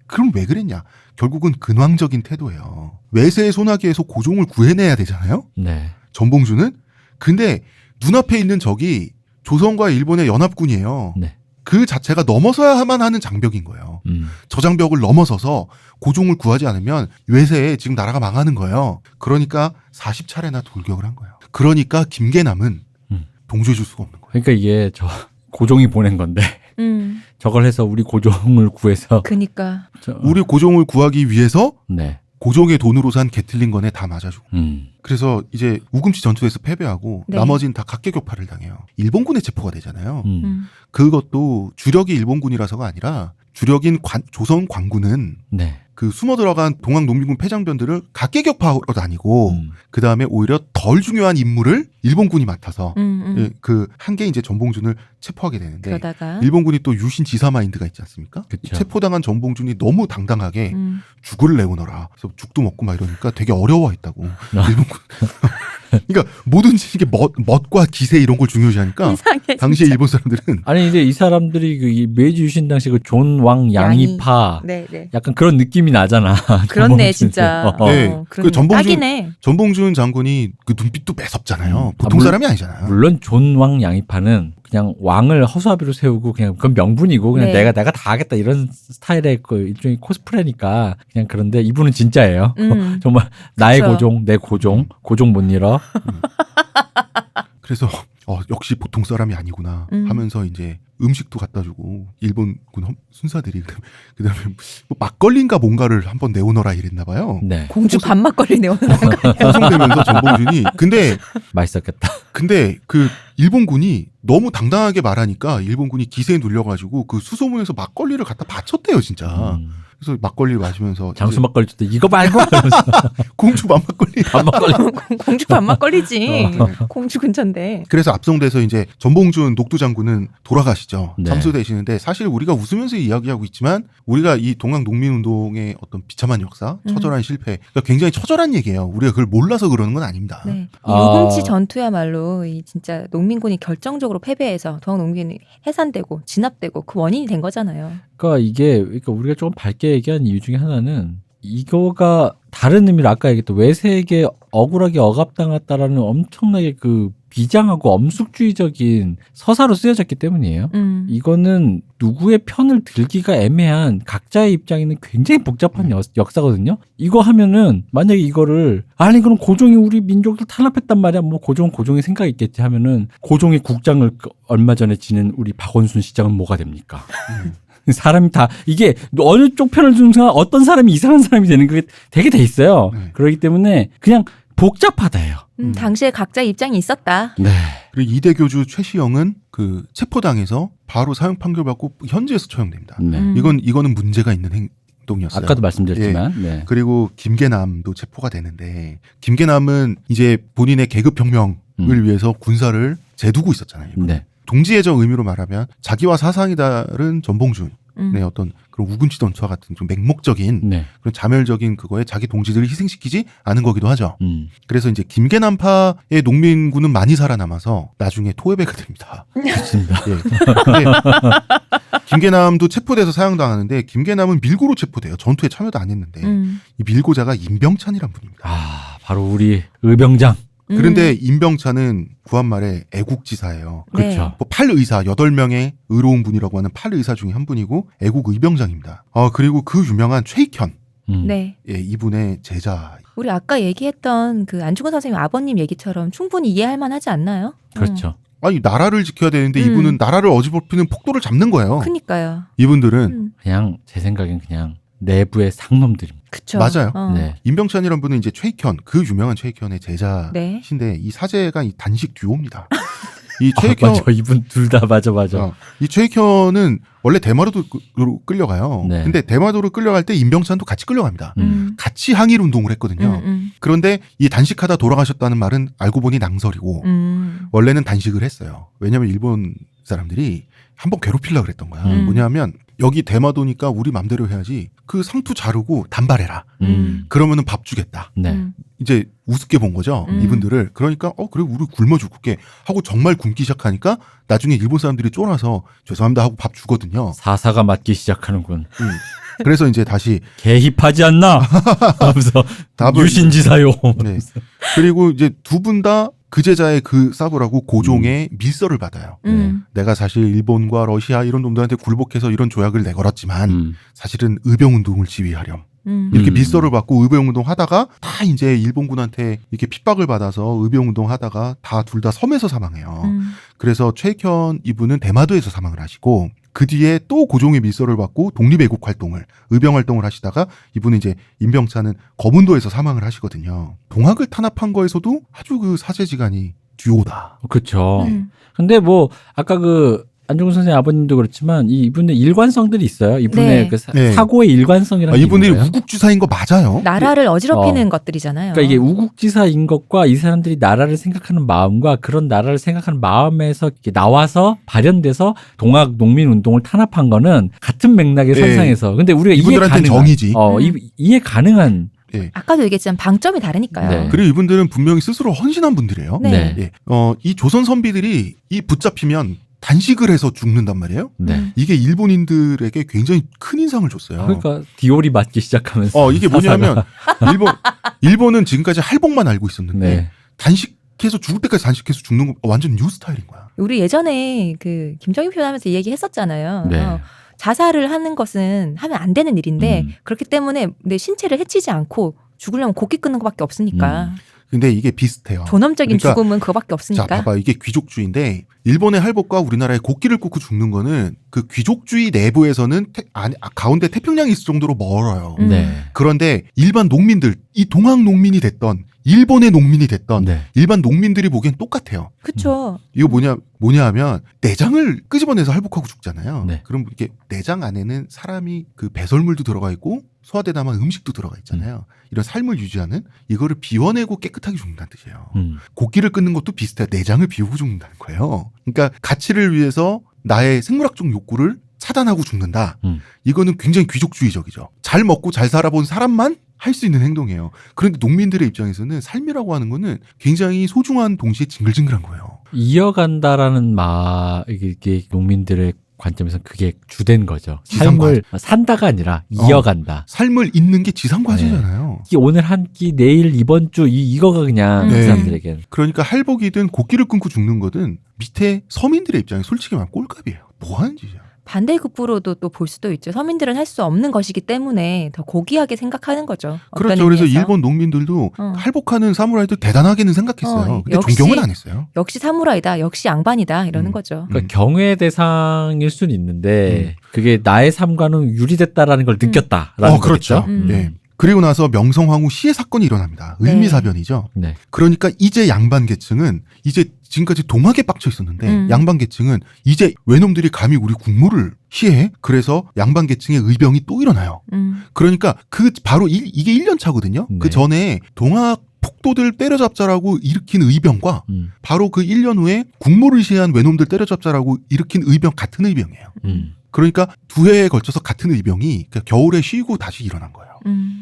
그럼 왜 그랬냐? 결국은 근황적인 태도예요. 외세의 소나기에서 고종을 구해내야 되잖아요. 네. 전봉준은 근데 눈앞에 있는 적이 조선과 일본의 연합군이에요. 네. 그 자체가 넘어서야만 하는 장벽인 거예요. 저 장벽을 넘어서서 고종을 구하지 않으면 외세에 지금 나라가 망하는 거예요. 그러니까 40차례나 돌격을 한 거예요. 그러니까 김계남은 동조해 줄 수가 없는 거예요. 그러니까 이게 저 고종이 보낸 건데 저걸 해서 우리 고종을 구해서 그니까 우리 고종을 구하기 위해서 네. 고종의 돈으로 산 게틀링건에 다 맞아주고. 그래서 이제 우금치 전투에서 패배하고 네. 나머지는 다 각계격파를 당해요. 일본군에 체포가 되잖아요. 그것도 주력이 일본군이라서가 아니라 주력인 조선 관군은 네. 그 숨어 들어간 동학 농민군 패장변들을 각계격파하러 다니고 그 다음에 오히려 덜 중요한 임무를 일본군이 맡아서 예, 그 한 개 이제 전봉준을 체포하게 되는데 그러다가 일본군이 또 유신 지사 마인드가 있지 않습니까? 그쵸. 체포당한 전봉준이 너무 당당하게 죽을 내오너라. 그래서 죽도 먹고 막 이러니까 되게 어려워했다고. 일본군. 그러니까 뭐든지 이게 멋과 기세 이런 걸 중요시하니까 이상해, 당시에 진짜. 일본 사람들은 아니 이제 이 사람들이 그 이 메이지 유신 당시 그 존왕 양이파 네, 네. 약간 그런 느낌이 나잖아. 그렇네 진짜. 네. 그 그런 딱이네. 전봉준 장군이 그 눈빛도 매섭잖아요. 보통 물론- 사람이 아니잖아요. 물론 존왕 양이파는 그냥 왕을 허수아비로 세우고 그냥 그건 명분이고 그냥 네. 내가 다 하겠다 이런 스타일의 그 일종의 코스프레니까 그냥 그런데 이분은 진짜예요. 정말 나의 그쵸. 고종, 내 고종 못 잃어. 그래서 역시 보통 사람이 아니구나 하면서 이제 음식도 갖다 주고 일본군 순사들이 그다음에 뭐 막걸리인가 뭔가를 한번 내오너라 이랬나 봐요. 네. 공주 밥막걸리 내오는 고성되면서 전봉준이 맛있었겠다. 근데 그 일본군이 너무 당당하게 말하니까 일본군이 기세에 눌려가지고 그 수소문에서 막걸리를 갖다 바쳤대요 진짜. 그래서 막걸리를 마시면서 장수 막걸리 줬대. 이거 말고 하면서 공주 밥막걸리. 밥막걸리. 공주 밥막걸리지. 공주 근처인데. 그래서 압송돼서 이제 전봉준 녹두 장군은 돌아가시죠. 네. 참수되시는데 사실 우리가 웃으면서 이야기하고 있지만 우리가 이 동학 농민운동의 어떤 비참한 역사, 처절한 실패, 그러니까 굉장히 처절한 얘기예요. 우리가 그걸 몰라서 그러는 건 아닙니다. 네. 이 요금치 전투야말로 이 진짜 농민군이 결정적으로 패배해서 동학 농민이 해산되고 진압되고 그 원인이 된 거잖아요. 그러니까 우리가 조금 밝게 얘기한 이유 중에 하나는 이거가 다른 의미로 아까 얘기했던 외세에게 억울하게 억압당했다라는 엄청나게 그 비장하고 엄숙주의적인 서사로 쓰여졌기 때문이에요. 이거는 누구의 편을 들기가 애매한 각자의 입장에는 굉장히 복잡한 역사거든요. 이거 하면은 만약에 이거를 아니 그럼 고종이 우리 민족을 탄압했단 말이야. 뭐 고종은 고종의 생각이 있겠지 하면은 고종의 국장을 얼마 전에 지낸 우리 박원순 시장은 뭐가 됩니까? 사람이 다 이게 어느 쪽 편을 주는 순간 어떤 사람이 이상한 사람이 되는 게 되게 돼 있어요. 그렇기 때문에 그냥 복잡하다예요. 당시에 각자의 입장이 있었다. 네. 그리고 이대 교주 최시영은 그 체포당해서 바로 사형 판결받고 현지에서 처형됩니다. 네. 이거는 문제가 있는 행동이었어요. 아까도 말씀드렸지만. 네. 그리고 김계남도 체포가 되는데 김계남은 이제 본인의 계급혁명을 위해서 군사를 재두고 있었잖아요. 네. 동지애적 의미로 말하면 자기와 사상이 다른 전봉준의 어떤 그런 우군치던투와 같은 좀 맹목적인 네. 그런 자멸적인 그거에 자기 동지들을 희생시키지 않은 거기도 하죠. 음. 그래서 이제 김계남파의 농민군은 많이 살아남아서 나중에 토해배가 됩니다. 좋습니다. 예. 근데 김계남도 체포돼서 사형당하는데 김계남은 밀고로 체포돼요. 전투에 참여도 안 했는데 이 밀고자가 임병찬이란 분입니다. 아, 바로 우리 의병장. 그런데 임병찬은 구한말에 애국지사예요. 그렇죠. 뭐 8의사 8명의 의로운 분이라고 하는 8의사 중에 한 분이고 애국의병장입니다. 그리고 그 유명한 최익현. 네. 예, 이분의 제자. 우리 아까 얘기했던 그 안중근 선생님 아버님 얘기처럼 충분히 이해할 만하지 않나요? 그렇죠. 아니 나라를 지켜야 되는데 이분은 나라를 어지럽히는 폭도를 잡는 거예요. 그러니까요. 이분들은 그냥 제 생각엔 그냥 내부의 상놈들입니다. 그쵸. 맞아요. 네. 임병찬이란 분은 이제 최익현, 그 유명한 최익현의 제자신데 네. 이 사제가 이 단식 듀오입니다. 이 최익현, 맞아. 이분 둘 다 맞아. 이 최익현은 원래 대마도로 끌려가요. 네. 근데 대마도로 끌려갈 때 임병찬도 같이 끌려갑니다. 같이 항일 운동을 했거든요. 그런데 이 단식하다 돌아가셨다는 말은 알고 보니 낭설이고 원래는 단식을 했어요. 왜냐하면 일본 사람들이 한번 괴롭히려고 그랬던 거야. 뭐냐면 여기 대마도니까 우리 맘대로 해야지 그 상투 자르고 단발해라. 그러면은 밥 주겠다. 네. 이제 우습게 본 거죠. 이분들을. 그러니까 그래 우리 굶어 죽을게 하고 정말 굶기 시작하니까 나중에 일본 사람들이 쫄아서 죄송합니다 하고 밥 주거든요. 사사가 맞기 시작하는군. 그래서 이제 다시 개힙하지 않나? 하면서 유신지사요. 네. 그리고 이제 두 분 다 그 제자의 그 사부라고 고종의 밀서를 받아요. 내가 사실 일본과 러시아 이런 놈들한테 굴복해서 이런 조약을 내걸었지만 사실은 의병운동을 지휘하렴. 이렇게 밀서를 받고 의병운동 하다가 다 이제 일본군한테 이렇게 핍박을 받아서 의병운동 하다가 다 둘 다 섬에서 사망해요. 그래서 최익현 이분은 대마도에서 사망을 하시고 그 뒤에 또 고종의 밀서를 받고 독립애국 활동을 의병 활동을 하시다가 이분은 이제 임병찬은 거문도에서 사망을 하시거든요. 동학을 탄압한 거에서도 아주 그 사제지간이 듀오다. 그렇죠. 근데 뭐 아까 그 안중근 선생님 아버님도 그렇지만 이분의 일관성들이 있어요. 이분의 네. 그 네. 사고의 일관성이라는 게 이분들이 있는 거예요. 우국지사인 거 맞아요. 나라를 어지럽히는 것들이잖아요. 그러니까 이게 우국지사인 것과 이 사람들이 나라를 생각하는 마음과 그런 나라를 생각하는 마음에서 이렇게 나와서 발현돼서 동학 농민운동을 탄압한 거는 같은 맥락의 네. 선상에서. 근데 우리가 이분들한테는 정이지. 이해 가능한. 아까도 얘기했지만 방점이 다르니까요. 네. 그리고 이분들은 분명히 스스로 헌신한 분들이에요. 네. 예. 이 조선 선비들이 이 붙잡히면 단식을 해서 죽는단 말이에요. 네. 이게 일본인들에게 굉장히 큰 인상을 줬어요. 그러니까 디올이 맞기 시작하면서. 이게 뭐냐면 일본은 지금까지 할복만 알고 있었는데 네. 단식해서 죽을 때까지 단식해서 죽는 거 완전 뉴 스타일인 거야. 우리 예전에 그 김정일 표현하면서 얘기했었잖아요. 네. 자살을 하는 것은 하면 안 되는 일인데 그렇기 때문에 내 신체를 해치지 않고 죽으려면 고기 끊는 것밖에 없으니까. 근데 이게 비슷해요. 존엄적인 그러니까 죽음은 그거밖에 없으니까. 자, 봐봐. 이게 귀족주의인데 일본의 할복과 우리나라의 곡기를 꽂고 죽는 거는 그 귀족주의 내부에서는 가운데 태평양이 있을 정도로 멀어요. 네. 그런데 일반 농민들, 이 동학 농민이 됐던 일본의 농민이 됐던 네. 일반 농민들이 보기엔 똑같아요. 그쵸. 이거 뭐냐 하면 내장을 끄집어내서 할복하고 죽잖아요. 네. 그럼 이게 내장 안에는 사람이 그 배설물도 들어가 있고 소화돼 남은 음식도 들어가 있잖아요. 이런 삶을 유지하는 이거를 비워내고 깨끗하게 죽는다는 뜻이에요. 곡기를 끊는 것도 비슷해요. 내장을 비우고 죽는다는 거예요. 그러니까 가치를 위해서 나의 생물학적 욕구를 차단하고 죽는다. 이거는 굉장히 귀족주의적이죠. 잘 먹고 잘 살아본 사람만 할 수 있는 행동이에요. 그런데 농민들의 입장에서는 삶이라고 하는 거는 굉장히 소중한 동시에 징글징글한 거예요. 이어간다라는 이게 농민들의 관점에서 그게 주된 거죠. 지상과- 삶을 산다가 아니라 이어간다. 삶을 잇는 게 지상과제잖아요. 이 오늘 한 끼, 내일 이번 주 이거가 그냥 그 네. 사람들에게는. 그러니까 할복이든 곡기를 끊고 죽는 거든 밑에 서민들의 입장에 솔직히 말하면 꼴값이에요. 뭐 하는 짓이야. 반대급부로도 또 볼 수도 있죠. 서민들은 할 수 없는 것이기 때문에 더 고귀하게 생각하는 거죠. 어떤 그렇죠. 그래서 의미에서. 일본 농민들도 할복하는 사무라이들 대단하게는 생각했어요. 근데 역시- 존경은 안 했어요. 역시 사무라이다. 역시 양반이다. 이러는 거죠. 그러니까 경외의 대상일 수는 있는데 그게 나의 삶과는 유리됐다라는 걸 느꼈다라는 그렇죠. 거겠죠. 네. 그리고 나서 명성황후 시해 사건이 일어납니다. 네. 을미사변이죠. 네. 그러니까 이제 양반 계층은 이제 지금까지 동학에 빡쳐 있었는데 양반 계층은 이제 외놈들이 감히 우리 국무를 시해? 그래서 양반 계층의 의병이 또 일어나요. 그러니까 바로 이게 1년 차거든요. 네. 그 전에 동학 폭도들 때려잡자라고 일으킨 의병과 바로 그 1년 후에 국무를 시해한 외놈들 때려잡자라고 일으킨 의병 같은 의병이에요. 그러니까 두 해에 걸쳐서 같은 의병이 겨울에 쉬고 다시 일어난 거예요.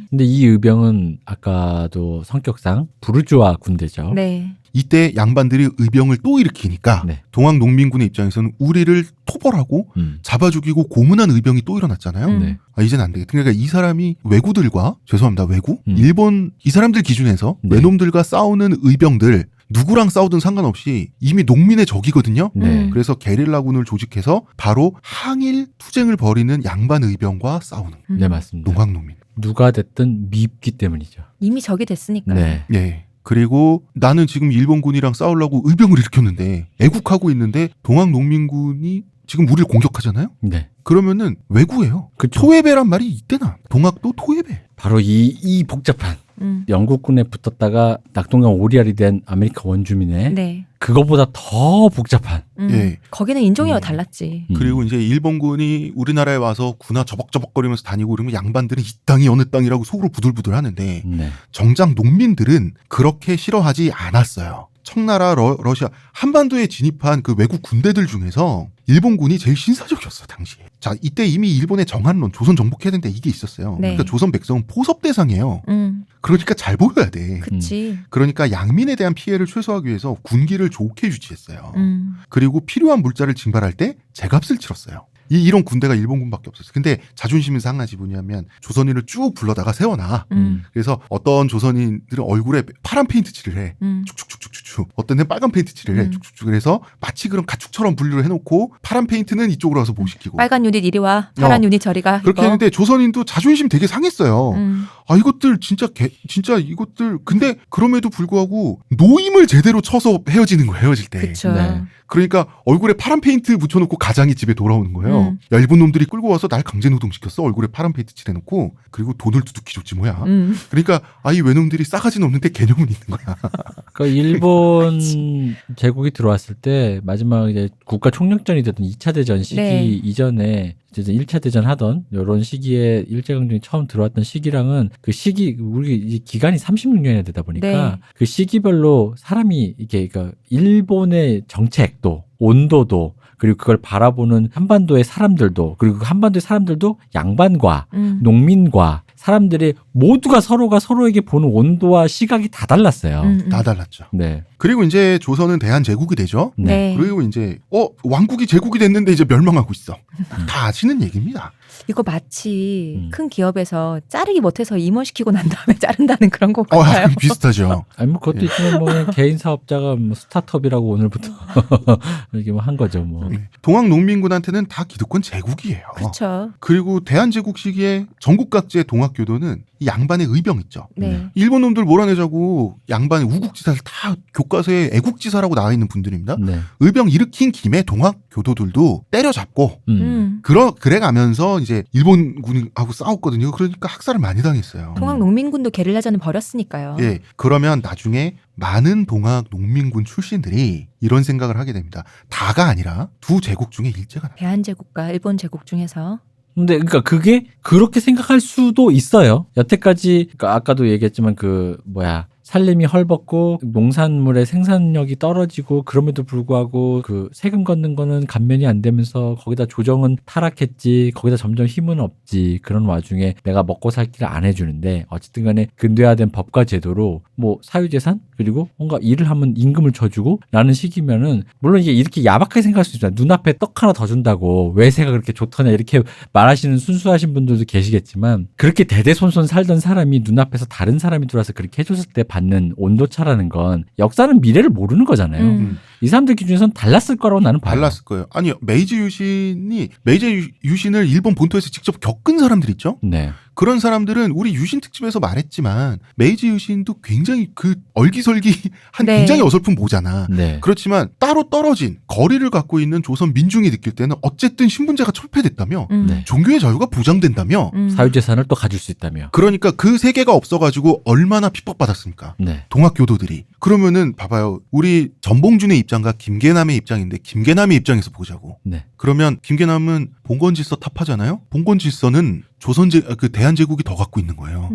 근데 이 의병은 아까도 성격상 부르주아 군대죠. 네. 이때 양반들이 의병을 또 일으키니까 네. 동학 농민군의 입장에서는 우리를 토벌하고 잡아 죽이고 고문한 의병이 또 일어났잖아요. 네. 이제는 안 되겠다. 그러니까 이 사람이 외구들과 죄송합니다. 외구? 일본 이 사람들 기준에서 네. 외놈들과 싸우는 의병들 누구랑 싸우든 상관없이 이미 농민의 적이거든요. 네. 그래서 게릴라군을 조직해서 바로 항일 투쟁을 벌이는 양반 의병과 싸우는 네, 맞습니다. 동학 농민. 누가 됐든 밉기 때문이죠. 이미 적이 됐으니까요. 네. 예. 그리고 나는 지금 일본군이랑 싸우려고 의병을 일으켰는데 애국하고 있는데 동학 농민군이 지금 우리를 공격하잖아요. 네. 그러면은 왜구예요. 그쵸. 토해배란 말이 이때나 동학도 토해배. 바로 이 복잡한 영국군에 붙었다가 낙동강 오리알이 된 아메리카 원주민의 네. 그거보다 더 복잡한. 예. 거기는 인종이와 달랐지. 그리고 이제 일본군이 우리나라에 와서 군화 저벅저벅거리면서 다니고 그러면 양반들은 이 땅이 어느 땅이라고 속으로 부들부들 하는데 네. 정작 농민들은 그렇게 싫어하지 않았어요. 청나라, 러시아, 한반도에 진입한 그 외국 군대들 중에서 일본군이 제일 신사적이었어, 당시에. 자, 이때 이미 일본의 정한론, 조선 정복해야 되는데 이게 있었어요. 네. 그러니까 조선 백성은 포섭 대상이에요. 그러니까 잘 보여야 돼. 그치. 그러니까 양민에 대한 피해를 최소화하기 위해서 군기를 좋게 유지했어요. 그리고 필요한 물자를 징발할 때 제값을 치렀어요. 이런 군대가 일본군밖에 없었어요. 근데 자존심이 상하지 뭐냐면 조선인을 쭉 불러다가 세워놔. 그래서 어떤 조선인들은 얼굴에 파란 페인트 칠을 해. 축축축축축축. 어떤 데는 빨간 페인트 칠을 해. 축축축. 그래서 마치 그런 가축처럼 분류를 해놓고 파란 페인트는 이쪽으로 와서 못 시키고. 빨간 유닛 이리 와. 파란 유닛 저리 가. 그렇게 이거. 했는데 조선인도 자존심 되게 상했어요. 아, 이것들 진짜 이것들. 근데 그럼에도 불구하고 노임을 제대로 쳐서 헤어지는 거예요, 헤어질 때. 그쵸. 네. 그러니까 얼굴에 파란 페인트 묻혀놓고 가장이 집에 돌아오는 거예요. 야, 일본 놈들이 끌고 와서 날 강제노동시켰어. 얼굴에 파란 페인트 칠해놓고. 그리고 돈을 두둑히 줬지 뭐야. 그러니까 이 외놈들이 싸가지는 없는데 개념은 있는 거야. 그러니까 일본 제국이 들어왔을 때 마지막 이제 국가 총력전이 됐던 2차 대전 시기 네. 이전에 이제 1차 대전 하던 이런 시기에 일제강점기 처음 들어왔던 시기랑은 그 시기 우리 이제 기간이 36년이나 되다 보니까 네. 그 시기별로 사람이 이게 그러니까 일본의 정책도 온도도 그리고 그걸 바라보는 한반도의 사람들도 그리고 그 한반도의 사람들도 양반과 농민과 사람들이 모두가 서로가 서로에게 보는 온도와 시각이 다 달랐어요. 다 달랐죠. 네. 그리고 이제 조선은 대한제국이 되죠. 네. 그리고 이제 왕국이 제국이 됐는데 이제 멸망하고 있어. 다 아시는 얘기입니다. 이거 마치 큰 기업에서 자르기 못해서 임원시키고 난 다음에 자른다는 그런 거 같아요. 비슷하죠. 아니 뭐 그것도 있지만 뭐 그냥 개인 사업자가 뭐 스타트업이라고 오늘부터 이렇게 뭐 한 거죠 뭐. 동학 농민군한테는 다 기득권 제국이에요. 그렇죠. 그리고 대한제국 시기에 전국 각지의 동학 동학교도는 이 양반의 의병 있죠. 네. 일본 놈들 몰아내자고 양반의 우국지사를 다 교과서에 애국지사라고 나와 있는 분들입니다. 네. 의병 일으킨 김에 동학교도들도 때려잡고 음. 그래 가면서 이제 일본군하고 싸웠거든요. 그러니까 학살을 많이 당했어요. 동학 농민군도 게릴라전을 벌였으니까요. 예. 그러면 나중에 많은 동학 농민군 출신들이 이런 생각을 하게 됩니다. 다가 아니라 두 제국 중에 일제가 나. 대한제국과 일본 제국 중에서 근데 그러니까 그게 그렇게 생각할 수도 있어요. 여태까지 그러니까 아까도 얘기했지만 산림이 헐벗고 농산물의 생산력이 떨어지고 그럼에도 불구하고 그 세금 걷는 거는 감면이 안 되면서 거기다 조정은 타락했지. 거기다 점점 힘은 없지. 그런 와중에 내가 먹고 살 길을 안 해주는데 어쨌든 간에 근대화된 법과 제도로 뭐 사유재산 그리고 뭔가 일을 하면 임금을 줘주고 라는 식이면은 물론 이게 이렇게 야박하게 생각할 수 있잖아요. 눈앞에 떡 하나 더 준다고 외세가 그렇게 좋더냐 이렇게 말하시는 순수하신 분들도 계시겠지만 그렇게 대대손손 살던 사람이 눈앞에서 다른 사람이 들어와서 그렇게 해줬을 때 받는 온도차라는 건 역사는 미래를 모르는 거잖아요. 이 사람들 기준에선 달랐을 거라고 나는 봐요. 달랐을 거예요. 아니 메이지 유신을 일본 본토에서 직접 겪은 사람들 있죠? 네. 그런 사람들은 우리 유신 특집에서 말했지만 메이지 유신도 굉장히 그 얼기설기한 네. 굉장히 어설픈 모잖아. 네. 그렇지만 따로 떨어진 거리를 갖고 있는 조선 민중이 느낄 때는 어쨌든 신분제가 철폐됐다며 네. 종교의 자유가 보장된다며 사유재산을 또 가질 수 있다며. 그러니까 그 세계가 없어가지고 얼마나 핍박받았습니까? 네. 동학교도들이. 그러면은 봐봐요. 우리 전봉준의 입장과 김계남의 입장인데 김계남의 입장에서 보자고. 네. 그러면 김계남은 봉건질서 탑하잖아요. 봉건질서는 대한제국이 더 갖고 있는 거예요.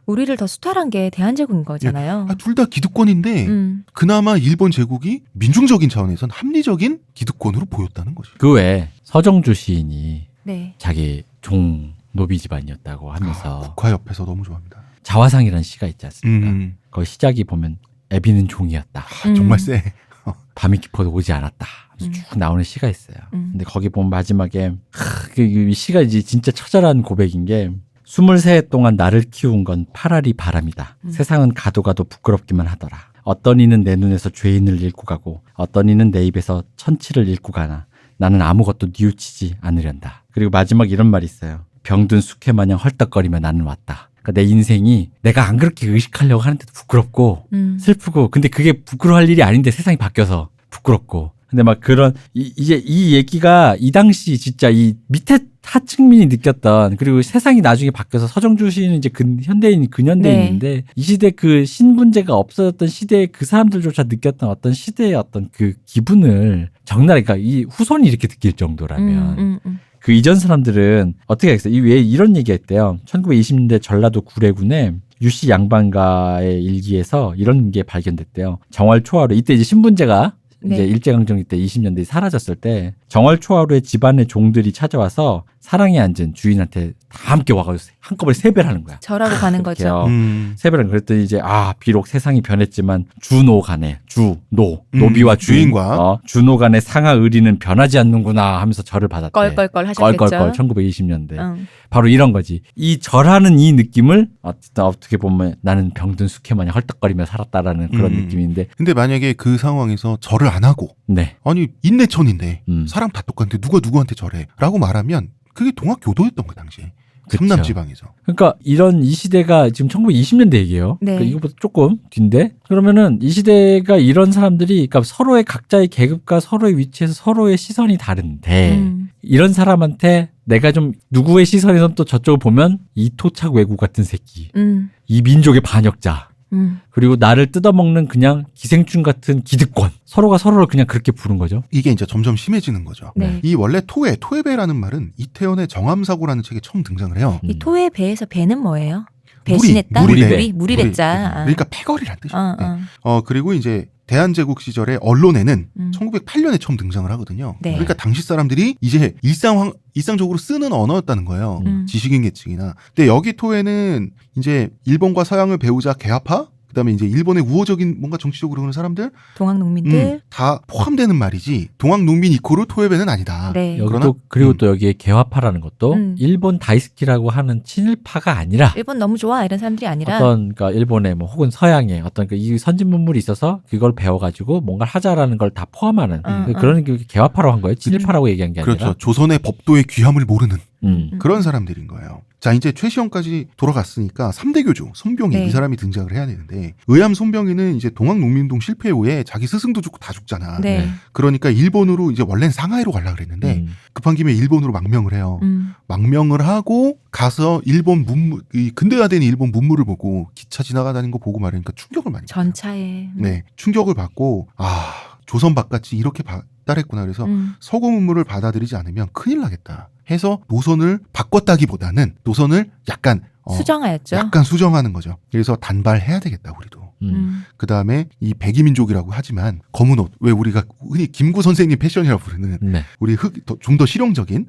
우리를 더 수탈한 게 대한제국인 거잖아요. 둘 다 기득권인데 그나마 일본 제국이 민중적인 차원에선 합리적인 기득권으로 보였다는 거죠. 그 외에 서정주 시인이 네. 자기 종 노비 집안이었다고 하면서 국화 옆에서 너무 좋아합니다. 자화상이라는 시가 있지 않습니까? 거기 시작이 보면 애비는 종이었다. 정말 세. 밤이 깊어도 오지 않았다. 하면서 쭉 나오는 시가 있어요. 근데 거기 보면 마지막에 이 시가 이제 진짜 처절한 고백인 게 23해 동안 나를 키운 건 파라리 바람이다. 세상은 가도 가도 부끄럽기만 하더라. 어떤 이는 내 눈에서 죄인을 잃고 가고 어떤 이는 내 입에서 천치를 잃고 가나 나는 아무것도 뉘우치지 않으련다. 그리고 마지막 이런 말이 있어요. 병든 숙회 마냥 헐떡거리며 나는 왔다. 그러니까 내 인생이 내가 안 그렇게 의식하려고 하는데도 부끄럽고 슬프고 근데 그게 부끄러워할 일이 아닌데 세상이 바뀌어서 부끄럽고 근데 막 그런 이제 이 얘기가 이 당시 진짜 이 밑에 하층민이 느꼈던 그리고 세상이 나중에 바뀌어서 서정주 시인은 이제 근현대인인데 네. 이 시대 그 신분제가 없어졌던 시대에 그 사람들조차 느꼈던 어떤 시대의 어떤 그 기분을 적나라하게 그러니까 이 후손이 이렇게 느낄 정도라면 그 이전 사람들은 어떻게 하겠어요? 왜 이런 얘기가 있대요. 1920년대 전라도 구례군에 유씨 양반가의 일기에서 이런 게 발견됐대요. 정월 초하루 이때 이제 신분제가 네. 이제 일제강점기 때 20년대에 사라졌을 때 정월 초하루에 집안의 종들이 찾아와서 사랑에 앉은 주인한테 다 함께 와가지고 한꺼번에 세배를 하는 거야. 절하고 가는 거죠. 세배를 그랬더니 이제 비록 세상이 변했지만 주노 간의 노비와 주인과 주노 간의 상하 의리는 변하지 않는구나 하면서 절을 받았대. 껄껄껄 하셨겠죠. 껄껄껄 1920년대. 바로 이런 거지. 이 절하는 이 느낌을 어떻게 보면 나는 병든 숙회 마냥 헐떡거리며 살았다라는 그런 느낌인데. 근데 만약에 그 상황에서 절을 안 하고 네. 아니 인내천인데 사람 다 똑같은데 누가 누구한테 절해 라고 말하면 그게 동학교도였던 거 당시에. 삼남 지방에서. 그러니까 이 시대가 지금 1920년대 얘기예요. 네. 그러니까 이거보다 조금 뒤인데 그러면은 이 시대가 이런 사람들이 그러니까 서로의 각자의 계급과 서로의 위치에서 서로의 시선이 다른데 이런 사람한테 내가 좀 누구의 시선에서 또 저쪽을 보면 이 토착 외구 같은 새끼, 이 민족의 반역자. 그리고 나를 뜯어먹는 그냥 기생충 같은 기득권. 서로가 서로를 그냥 그렇게 부른 거죠. 이게 이제 점점 심해지는 거죠. 네. 이 원래 토해배라는 말은 이태원의 정암사고라는 책에 처음 등장을 해요. 이 토의 배에서 배는 뭐예요? 배신했다? 무리배자. 그러니까 패거리란 뜻이에요. 그리고 이제 대한제국 시절에 언론에는 1908년에 처음 등장을 하거든요. 네. 그러니까 당시 사람들이 이제 일상적으로 쓰는 언어였다는 거예요. 지식인 계층이나. 근데 여기 토에는 이제 일본과 서양을 배우자 개화파, 그다음에 이제 일본의 우호적인 뭔가 정치적으로 그런 사람들, 동학 농민들 다 포함되는 말이지. 동학 농민 이코르 토해배는 아니다. 네. 여기도 그리고 또 여기에 개화파라는 것도 일본 다이스키라고 하는 친일파가 아니라 일본 너무 좋아 이런 사람들이 아니라 그러니까 일본의 뭐 혹은 서양의 어떤 이 선진 문물이 있어서 그걸 배워가지고 뭔가를 하자라는 걸 다 포함하는 그런 게 개화파라고 한 거예요. 친일파라고 얘기한 게 아니라. 그렇죠. 조선의 법도의 귀함을 모르는 그런 사람들인 거예요. 자, 이제 최시영까지 돌아갔으니까 3대 교주 손병희 네. 이 사람이 등장을 해야 되는데 의암 손병희는 이제 동학농민운동 실패 후에 자기 스승도 죽고 다 죽잖아. 네. 그러니까 일본으로 이제 원래는 상하이로 가려고 그랬는데 급한 김에 일본으로 망명을 해요. 망명을 하고 가서 일본 이 근대화된 일본 문물을 보고 기차 지나가다니는 거 보고 말하니까 충격을 많이 받아요. 전차에. 네, 충격을 받고 조선 바깥이 이렇게 발달했구나. 그래서 서구 문물을 받아들이지 않으면 큰일 나겠다 해서 노선을 바꿨다기보다는 노선을 약간 수정하였죠. 약간 수정하는 거죠. 그래서 단발해야 되겠다 우리도. 그 다음에 이 백이민족이라고 하지만 검은 옷, 왜 우리가 흔히 김구 선생님 패션이라고 부르는 네. 우리 좀 더 실용적인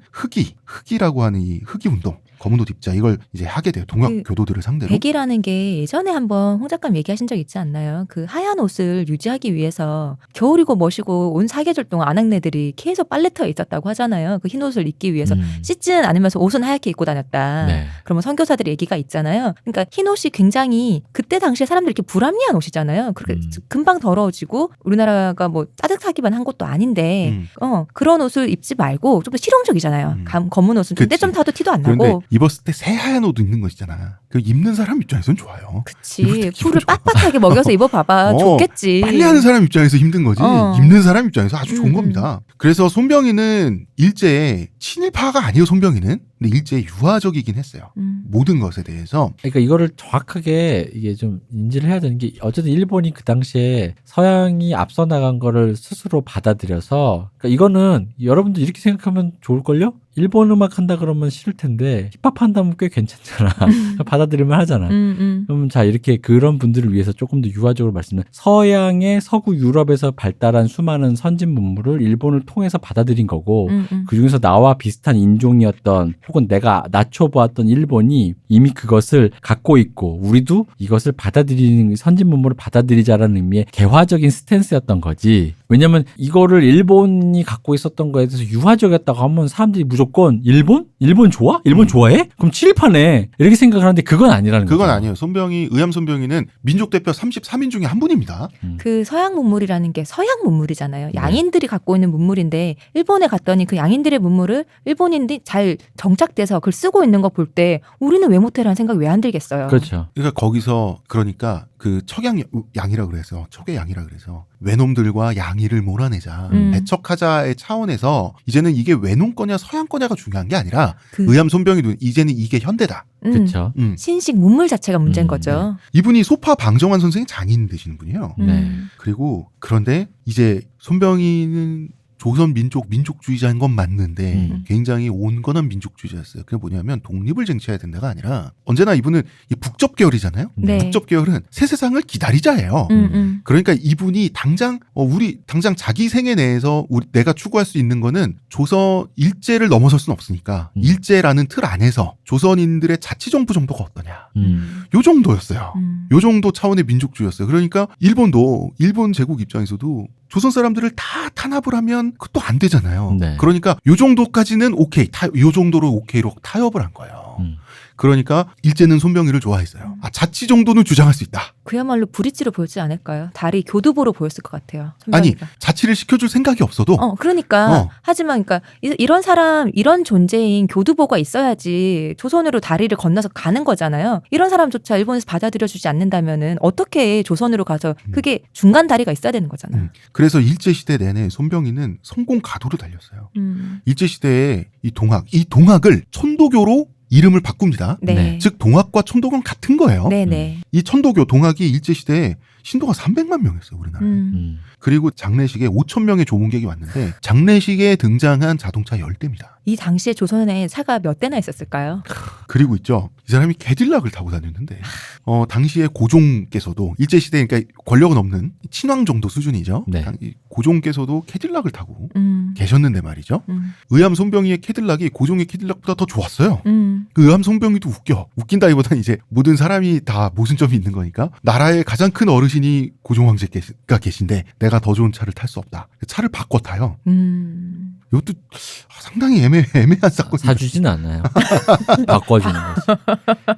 흑이라고 하는 이 흑이 운동, 검은 옷 입자 이걸 이제 하게 돼요. 동학 교도들을 상대로. 백이라는 게 예전에 한번 홍 작가님 얘기하신 적 있지 않나요? 그 하얀 옷을 유지하기 위해서 겨울이고 멋이고 온 사계절 동안 아낙네들이 계속 빨래터에 있었다고 하잖아요. 그 흰 옷을 입기 위해서 씻지는 않으면서 옷은 하얗게 입고 다녔다. 네. 그러면 선교사들의 얘기가 있잖아요. 그러니까 흰 옷이 굉장히 그때 당시에 사람들이 이렇게 불합리한 옷이잖아요. 그렇게 금방 더러워지고 우리나라가 뭐 따뜻하기만 한 것도 아닌데 그런 옷을 입지 말고 좀 더 실용적이잖아요. 검은 옷은 좀 때 좀 타도 티도 안 그런데 나고. 입었을 때 새하얀 옷 입는 거 있잖아. 그 입는 사람 입장에서는 좋아요. 그치. 풀을 빳빳하게 먹여서 입어봐봐. 좋겠지. 빨래하는 사람 입장에서 힘든 거지. 입는 사람 입장에서 아주 좋은 겁니다. 그래서 손병희는 일제의 친일파가 아니에요. 손병희는. 근데 일제의 유화적이긴 했어요. 모든 것에 대해서. 그러니까 이거를 정확하게 이게 좀 인지를 해야 되는 게 어쨌든 일본이 그 당시에 서양이 앞서 나간 거를 스스로 받아들여서 그러니까 이거는 여러분들 이렇게 생각하면 좋을걸요? 일본 음악 한다 그러면 싫을 텐데 힙합 한다면 꽤 괜찮잖아. 받아들이면 하잖아. 그럼 자 이렇게 그런 분들을 위해서 조금 더 유화적으로 말씀드리면 서양의 서구 유럽에서 발달한 수많은 선진 문물을 일본을 통해서 받아들인 거고 그중에서 나와 비슷한 인종이었던 혹은 내가 낮춰보았던 일본이 이미 그것을 갖고 있고 우리도 이것을 받아들이는 선진 문물을 받아들이자라는 의미의 개화적인 스탠스였던 거지. 왜냐면 이거를 일본이 갖고 있었던 거에 대해서 유화적이었다고 하면 사람들이 무조건 일본? 일본 좋아? 일본 좋아해? 그럼 친일파네. 이렇게 생각을 하는데 그건 아니라는 거죠. 그건 아니에요. 의암 손병희는 민족 대표 33인 중에 한 분입니다. 그 서양 문물이라는 게 서양 문물이잖아요. 양인들이 갖고 있는 문물인데 일본에 갔더니 그 양인들의 문물을 일본인들이 잘 정착돼서 그걸 쓰고 있는 거 볼 때 우리는 왜 못해라는 생각이 왜 안 들겠어요. 그렇죠. 그러니까 거기서 그러니까 그 척양이라 그래서 척의양이라 그래서 외놈들과 양이를 몰아내자 배척하자의 차원에서 이제는 이게 외놈 거냐 서양 거냐가 중요한 게 아니라 의암 손병희도 이제는 이게 현대다. 그렇죠. 신식 문물 자체가 문제인 거죠. 이분이 소파 방정환 선생이 장인 되시는 분이에요. 그리고 그런데 이제 손병희는 조선 민족주의자인 건 맞는데 굉장히 온건한 민족주의자였어요. 그게 뭐냐면 독립을 쟁취해야 된다가 아니라 언제나 이분은 북접 계열이잖아요. 네. 북접 계열은 새 세상을 기다리자예요. 그러니까 이분이 당장 자기 생애 내에서 내가 추구할 수 있는 거는 조선 일제를 넘어설 수는 없으니까 일제라는 틀 안에서 조선인들의 자치정부 정도가 어떠냐. 요 정도였어요. 요 정도 차원의 민족주의였어요. 그러니까 일본 제국 입장에서도 조선 사람들을 다 탄압을 하면 그것도 안 되잖아요. 네. 그러니까 요 정도까지는 오케이. 요 정도로 오케이로 타협을 한 거예요. 그러니까 일제는 손병희를 좋아했어요. 자치 정도는 주장할 수 있다. 그야말로 브릿지로 보였지 않을까요? 다리 교두보로 보였을 것 같아요. 손병희가. 아니 자치를 시켜줄 생각이 없어도 그러니까 하지만 그러니까 이런 사람 이런 존재인 교두보가 있어야지 조선으로 다리를 건너서 가는 거잖아요. 이런 사람조차 일본에서 받아들여주지 않는다면은 어떻게 조선으로 가서 그게 중간 다리가 있어야 되는 거잖아요. 그래서 일제시대 내내 손병희는 성공 가도를 달렸어요. 일제시대에 이 동학을 천도교로 이름을 바꿉니다. 네. 즉 동학과 천도교는 같은 거예요. 네네. 이 천도교 동학이 일제시대에 신도가 300만 명이었어요. 우리나라에. 그리고 장례식에 5천 명의 조문객이 왔는데 장례식에 등장한 자동차 10대입니다. 이 당시에 조선에 차가 몇 대나 있었을까요? 그리고 있죠. 이 사람이 캐딜락을 타고 다녔는데 당시에 고종께서도 일제시대 그러니까 권력은 없는 친왕 정도 수준이죠. 네. 고종께서도 캐딜락을 타고 계셨는데 말이죠. 의암 손병희의 캐딜락이 고종의 캐딜락보다 더 좋았어요. 그 의암 손병희도 웃긴다기보다는 이제 모든 사람이 다 모순점이 있는 거니까 나라의 가장 큰 어르신이 고종 황제가 계신데 내가 더 좋은 차를 탈 수 없다. 차를 바꿔 타요. 이것도 상당히 애매한 사건이 사주진 않아요. 바꿔주는 거지.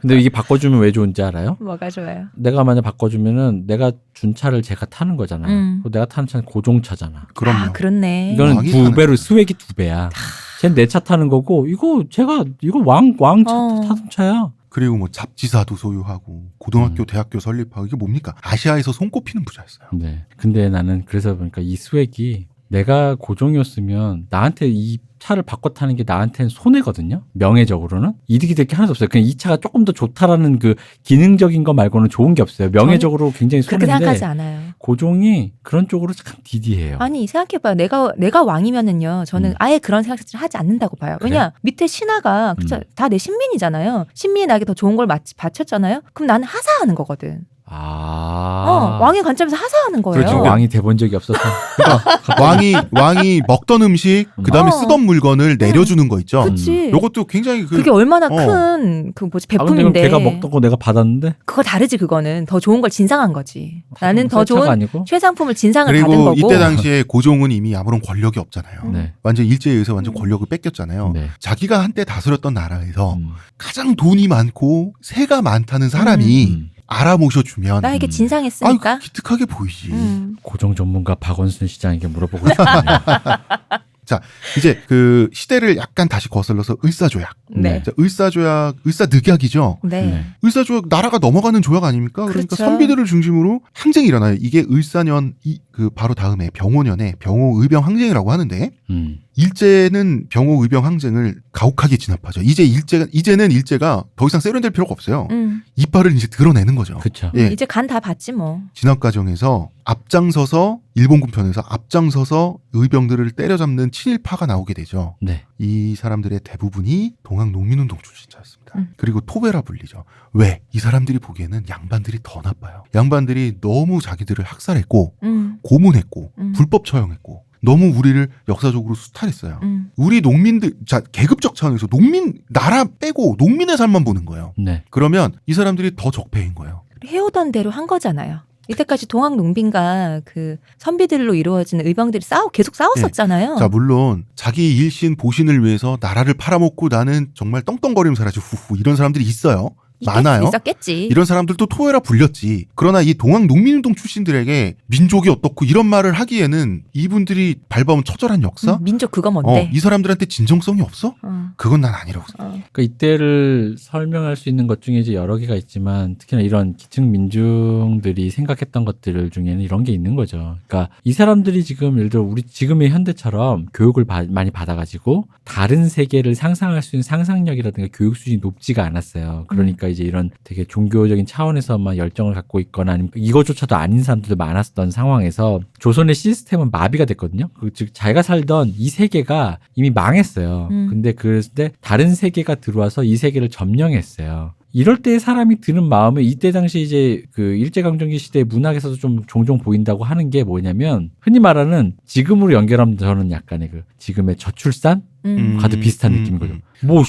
근데 이게 바꿔주면 왜 좋은지 알아요? 뭐가 좋아요? 내가 만약 바꿔주면은 내가 준 차를 제가 타는 거잖아. 그리고 내가 타는 차는 고종차잖아. 그럼요. 아, 그렇네. 이거는 왕이 두 배로 스웩이 두 배야. 쟤는 내 차 타는 거고 이거 왕차 타던 차야. 그리고 뭐 잡지사도 소유하고 고등학교, 대학교 설립하고 이게 뭡니까? 아시아에서 손꼽히는 부자였어요. 네. 근데 나는 그래서 보니까 이 스웩이 내가 고종이었으면 나한테 이 차를 바꿔 타는 게 나한테는 손해거든요. 명예적으로는 이득이 될 게 하나도 없어요. 그냥 이 차가 조금 더 좋다라는 그 기능적인 거 말고는 좋은 게 없어요. 명예적으로 굉장히 그렇게 손해인데 생각하지 않아요. 고종이 그런 쪽으로 참 디디해요. 아니 생각해봐요. 내가 왕이면은요. 저는 아예 그런 생각을 하지 않는다고 봐요. 그래? 왜냐 밑에 신하가 그쵸? 다 내 신민이잖아요. 신민이 나에게 더 좋은 걸 바쳤잖아요. 그럼 나는 하사하는 거거든. 왕의 관점에서 하사하는 거예요. 그렇죠. 왕이 돼본 적이 없어서. 왕이 먹던 음식, 그 다음에 쓰던 물건을 내려주는 거 있죠. 그치. 요것도 굉장히 그게 얼마나 큰 근데 배품인데. 걔가 먹던 거 내가 받았는데. 그거 다르지 그거는. 더 좋은 걸 진상한 거지. 나는 더 새 차가 좋은 아니고? 최상품을 진상을 받은 그리고 거고. 이때 당시에 고종은 이미 아무런 권력이 없잖아요. 네. 완전 일제에 의해서 완전 권력을 뺏겼잖아요. 네. 자기가 한때 다스렸던 나라에서 가장 돈이 많고 세가 많다는 사람이 알아모셔주면 나에게 아유, 진상했으니까. 기특하게 보이지. 고종 전문가 박원순 시장에게 물어보고 싶네요. 자, 이제 그 시대를 약간 다시 거슬러서 을사조약. 네. 자, 을사조약, 을사늑약이죠. 네. 을사조약 나라가 넘어가는 조약 아닙니까? 그러니까 그렇죠. 선비들을 중심으로 항쟁이 일어나요. 이게 을사년 그 바로 다음에 병오년에 병오의병 항쟁이라고 하는데 일제는 병오의병 항쟁을 가혹하게 진압하죠. 이제는 일제가 더 이상 세련될 필요가 없어요. 이빨을 이제 드러내는 거죠. 그렇죠. 예. 이제 간 다 봤지 뭐. 진압 과정에서 앞장서서 일본군 편에서 앞장서서 의병들을 때려잡는 친일파가 나오게 되죠. 네. 이 사람들의 대부분이 동학농민운동 출신자였습니다. 그리고 토베라 불리죠. 왜? 이 사람들이 보기에는 양반들이 더 나빠요. 양반들이 너무 자기들을 학살했고 고문했고 불법 처형했고 너무 우리를 역사적으로 수탈했어요. 우리 농민들, 자, 계급적 차원에서 나라 빼고 농민의 삶만 보는 거예요. 네. 그러면 이 사람들이 더 적폐인 거예요. 해오던 대로 한 거잖아요. 이때까지 동학농민과 그 선비들로 이루어지는 의병들이 계속 싸웠었잖아요. 자, 물론 자기 일신 보신을 위해서 나라를 팔아먹고 나는 정말 떵떵거리면서 살아지 후후 이런 사람들이 있어요. 많아요. 있었겠지. 이런 사람들도 토해라 불렸지. 그러나 이 동학농민운동 출신들에게 민족이 어떻고 이런 말을 하기에는 이분들이 밟아온 처절한 역사? 민족 그거 뭔데? 이 사람들한테 진정성이 없어? 그건 난 아니라고 생각해. 그러니까 이때를 설명할 수 있는 것 중에 이제 여러 개가 있지만 특히나 이런 기층 민중들이 생각했던 것들 중에는 이런 게 있는 거죠. 그러니까 이 사람들이 지금 예를 들어 우리 지금의 현대처럼 교육을 많이 받아가지고 다른 세계를 상상할 수 있는 상상력이라든가 교육 수준이 높지가 않았어요. 그러니까 이제 이런 되게 종교적인 차원에서만 열정을 갖고 있거나 아니면 이거조차도 아닌 사람들도 많았던 상황에서 조선의 시스템은 마비가 됐거든요. 즉 자기가 살던 이 세계가 이미 망했어요. 근데 그때 다른 세계가 들어와서 이 세계를 점령했어요. 이럴 때 사람이 드는 마음은 이때 당시 이제 그 일제강점기 시대 문학에서도 좀 종종 보인다고 하는 게 뭐냐면 흔히 말하는 지금으로 연결하면 저는 약간의 그 지금의 저출산? 과도 비슷한 느낌인 거죠. 뭐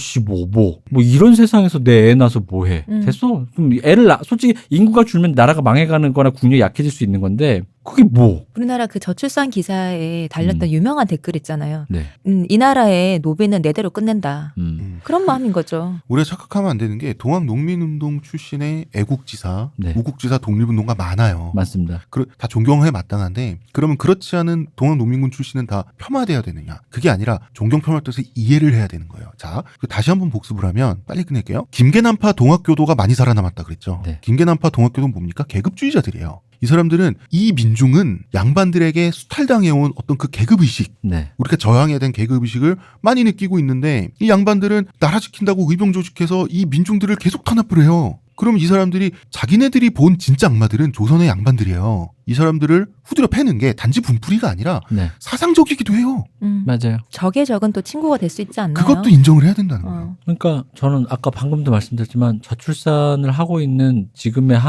이런 세상에서 내 애 낳아서 뭐 해? 됐어. 그럼 애를 솔직히 인구가 줄면 나라가 망해가는 거나 국력이 약해질 수 있는 건데 그게 뭐? 우리나라 그 저출산 기사에 달렸던 유명한 댓글 있잖아요. 네. 이 나라의 노비는 내대로 끝낸다. 그런 마음인 거죠. 우리가 착각하면 안 되는 게 동학농민운동 출신의 애국지사, 네. 우국지사, 독립운동가 많아요. 맞습니다. 다 존경해 마땅한데 그러면 그렇지 않은 동학농민군 출신은 다 폄하돼야 되느냐? 그게 아니라 존경폄하를 뜻을 이해를 해야 되는 거예요. 자, 다시 한번 복습을 하면 빨리 끝낼게요. 김계난파 동학교도가 많이 살아남았다 그랬죠. 네. 김계난파 동학교도는 뭡니까? 계급주의자들이에요. 이 사람들은 이 민중은 양반들에게 수탈당해온 어떤 그 계급의식, 네. 우리가 저항해야 된 계급의식을 많이 느끼고 있는데 이 양반들은 나라 지킨다고 의병 조직해서 이 민중들을 계속 탄압을 해요. 그럼 이 사람들이 자기네들이 본 진짜 악마들은 조선의 양반들이에요. 이 사람들을 후드려 패는 게 단지 분풀이가 아니라 네. 사상적이기도 해요. 맞아요. 적의 적은 또 친구가 될 수 있지 않나요? 그것도 인정을 해야 된다는 거예요. 그러니까 저는 아까 방금도 말씀드렸지만 저출산을 하고 있는 지금의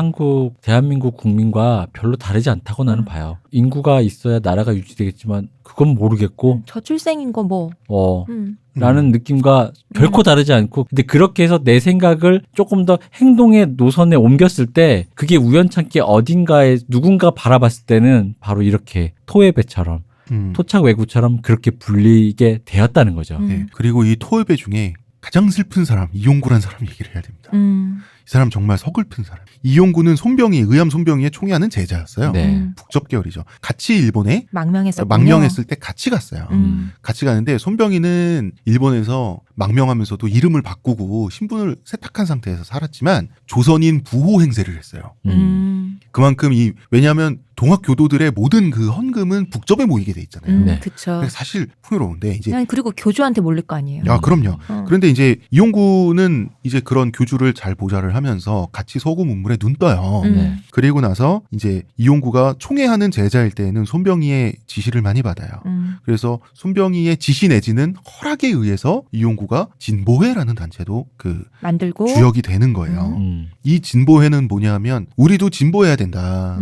대한민국 국민과 별로 다르지 않다고 나는 봐요. 인구가 있어야 나라가 유지되겠지만 그건 모르겠고 저출생인 거 뭐. 라는 느낌과 결코 다르지 않고 근데 그렇게 해서 내 생각을 조금 더 행동의 노선에 옮겼을 때 그게 우연찮게 어딘가에 누군가 바라봤을 때는 바로 이렇게 토의 배처럼 토착 왜구처럼 그렇게 불리게 되었다는 거죠. 네. 그리고 이 토의배 중에 가장 슬픈 사람 이용구란 사람 얘기를 해야 됩니다. 이 사람 정말 서글픈 사람. 이용구는 손병희, 의암 손병희의 총애하는 제자였어요. 네. 북접 계열이죠. 같이 일본에 망명했었군요. 망명했을 때 같이 갔어요. 같이 가는데 손병희는 일본에서 망명하면서도 이름을 바꾸고 신분을 세탁한 상태에서 살았지만 조선인 부호 행세를 했어요. 그만큼 왜냐하면 동학 교도들의 모든 그 헌금은 북접에 모이게 돼 있잖아요. 네. 그쵸. 그래서 사실 풍요로운데 이제 그리고 교주한테 몰릴 거 아니에요. 그럼요. 그런데 이제 이용구는 이제 그런 교주를 잘 보좌를 하면서 같이 서구 문물에 눈 떠요. 네. 그리고 나서 이제 이용구가 총애하는 제자일 때에는 손병희의 지시를 많이 받아요. 그래서 손병희의 지시 내지는 허락에 의해서 이용구가 진보회라는 단체도 만들고 주역이 되는 거예요. 이 진보회는 뭐냐면 우리도 진보해야 된다.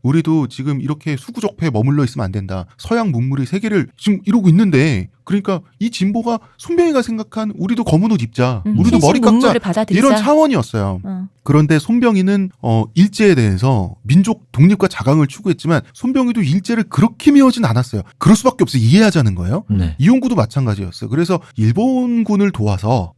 우리도 지금 이렇게 수구적폐에 머물러 있으면 안 된다. 서양 문물이 세계를 지금 이러고 있는데 그러니까 이 진보가 손병희가 생각한 우리도 검은 옷 입자. 우리도 머리 깎자. 이런 차원이었어요. 그런데 손병희는 일제에 대해서 민족 독립과 자강을 추구했지만 손병희도 일제를 그렇게 미워하진 않았어요. 그럴 수밖에 없어요. 이해하자는 거예요. 네. 이용구도 마찬가지였어요. 그래서 일본군을 도와서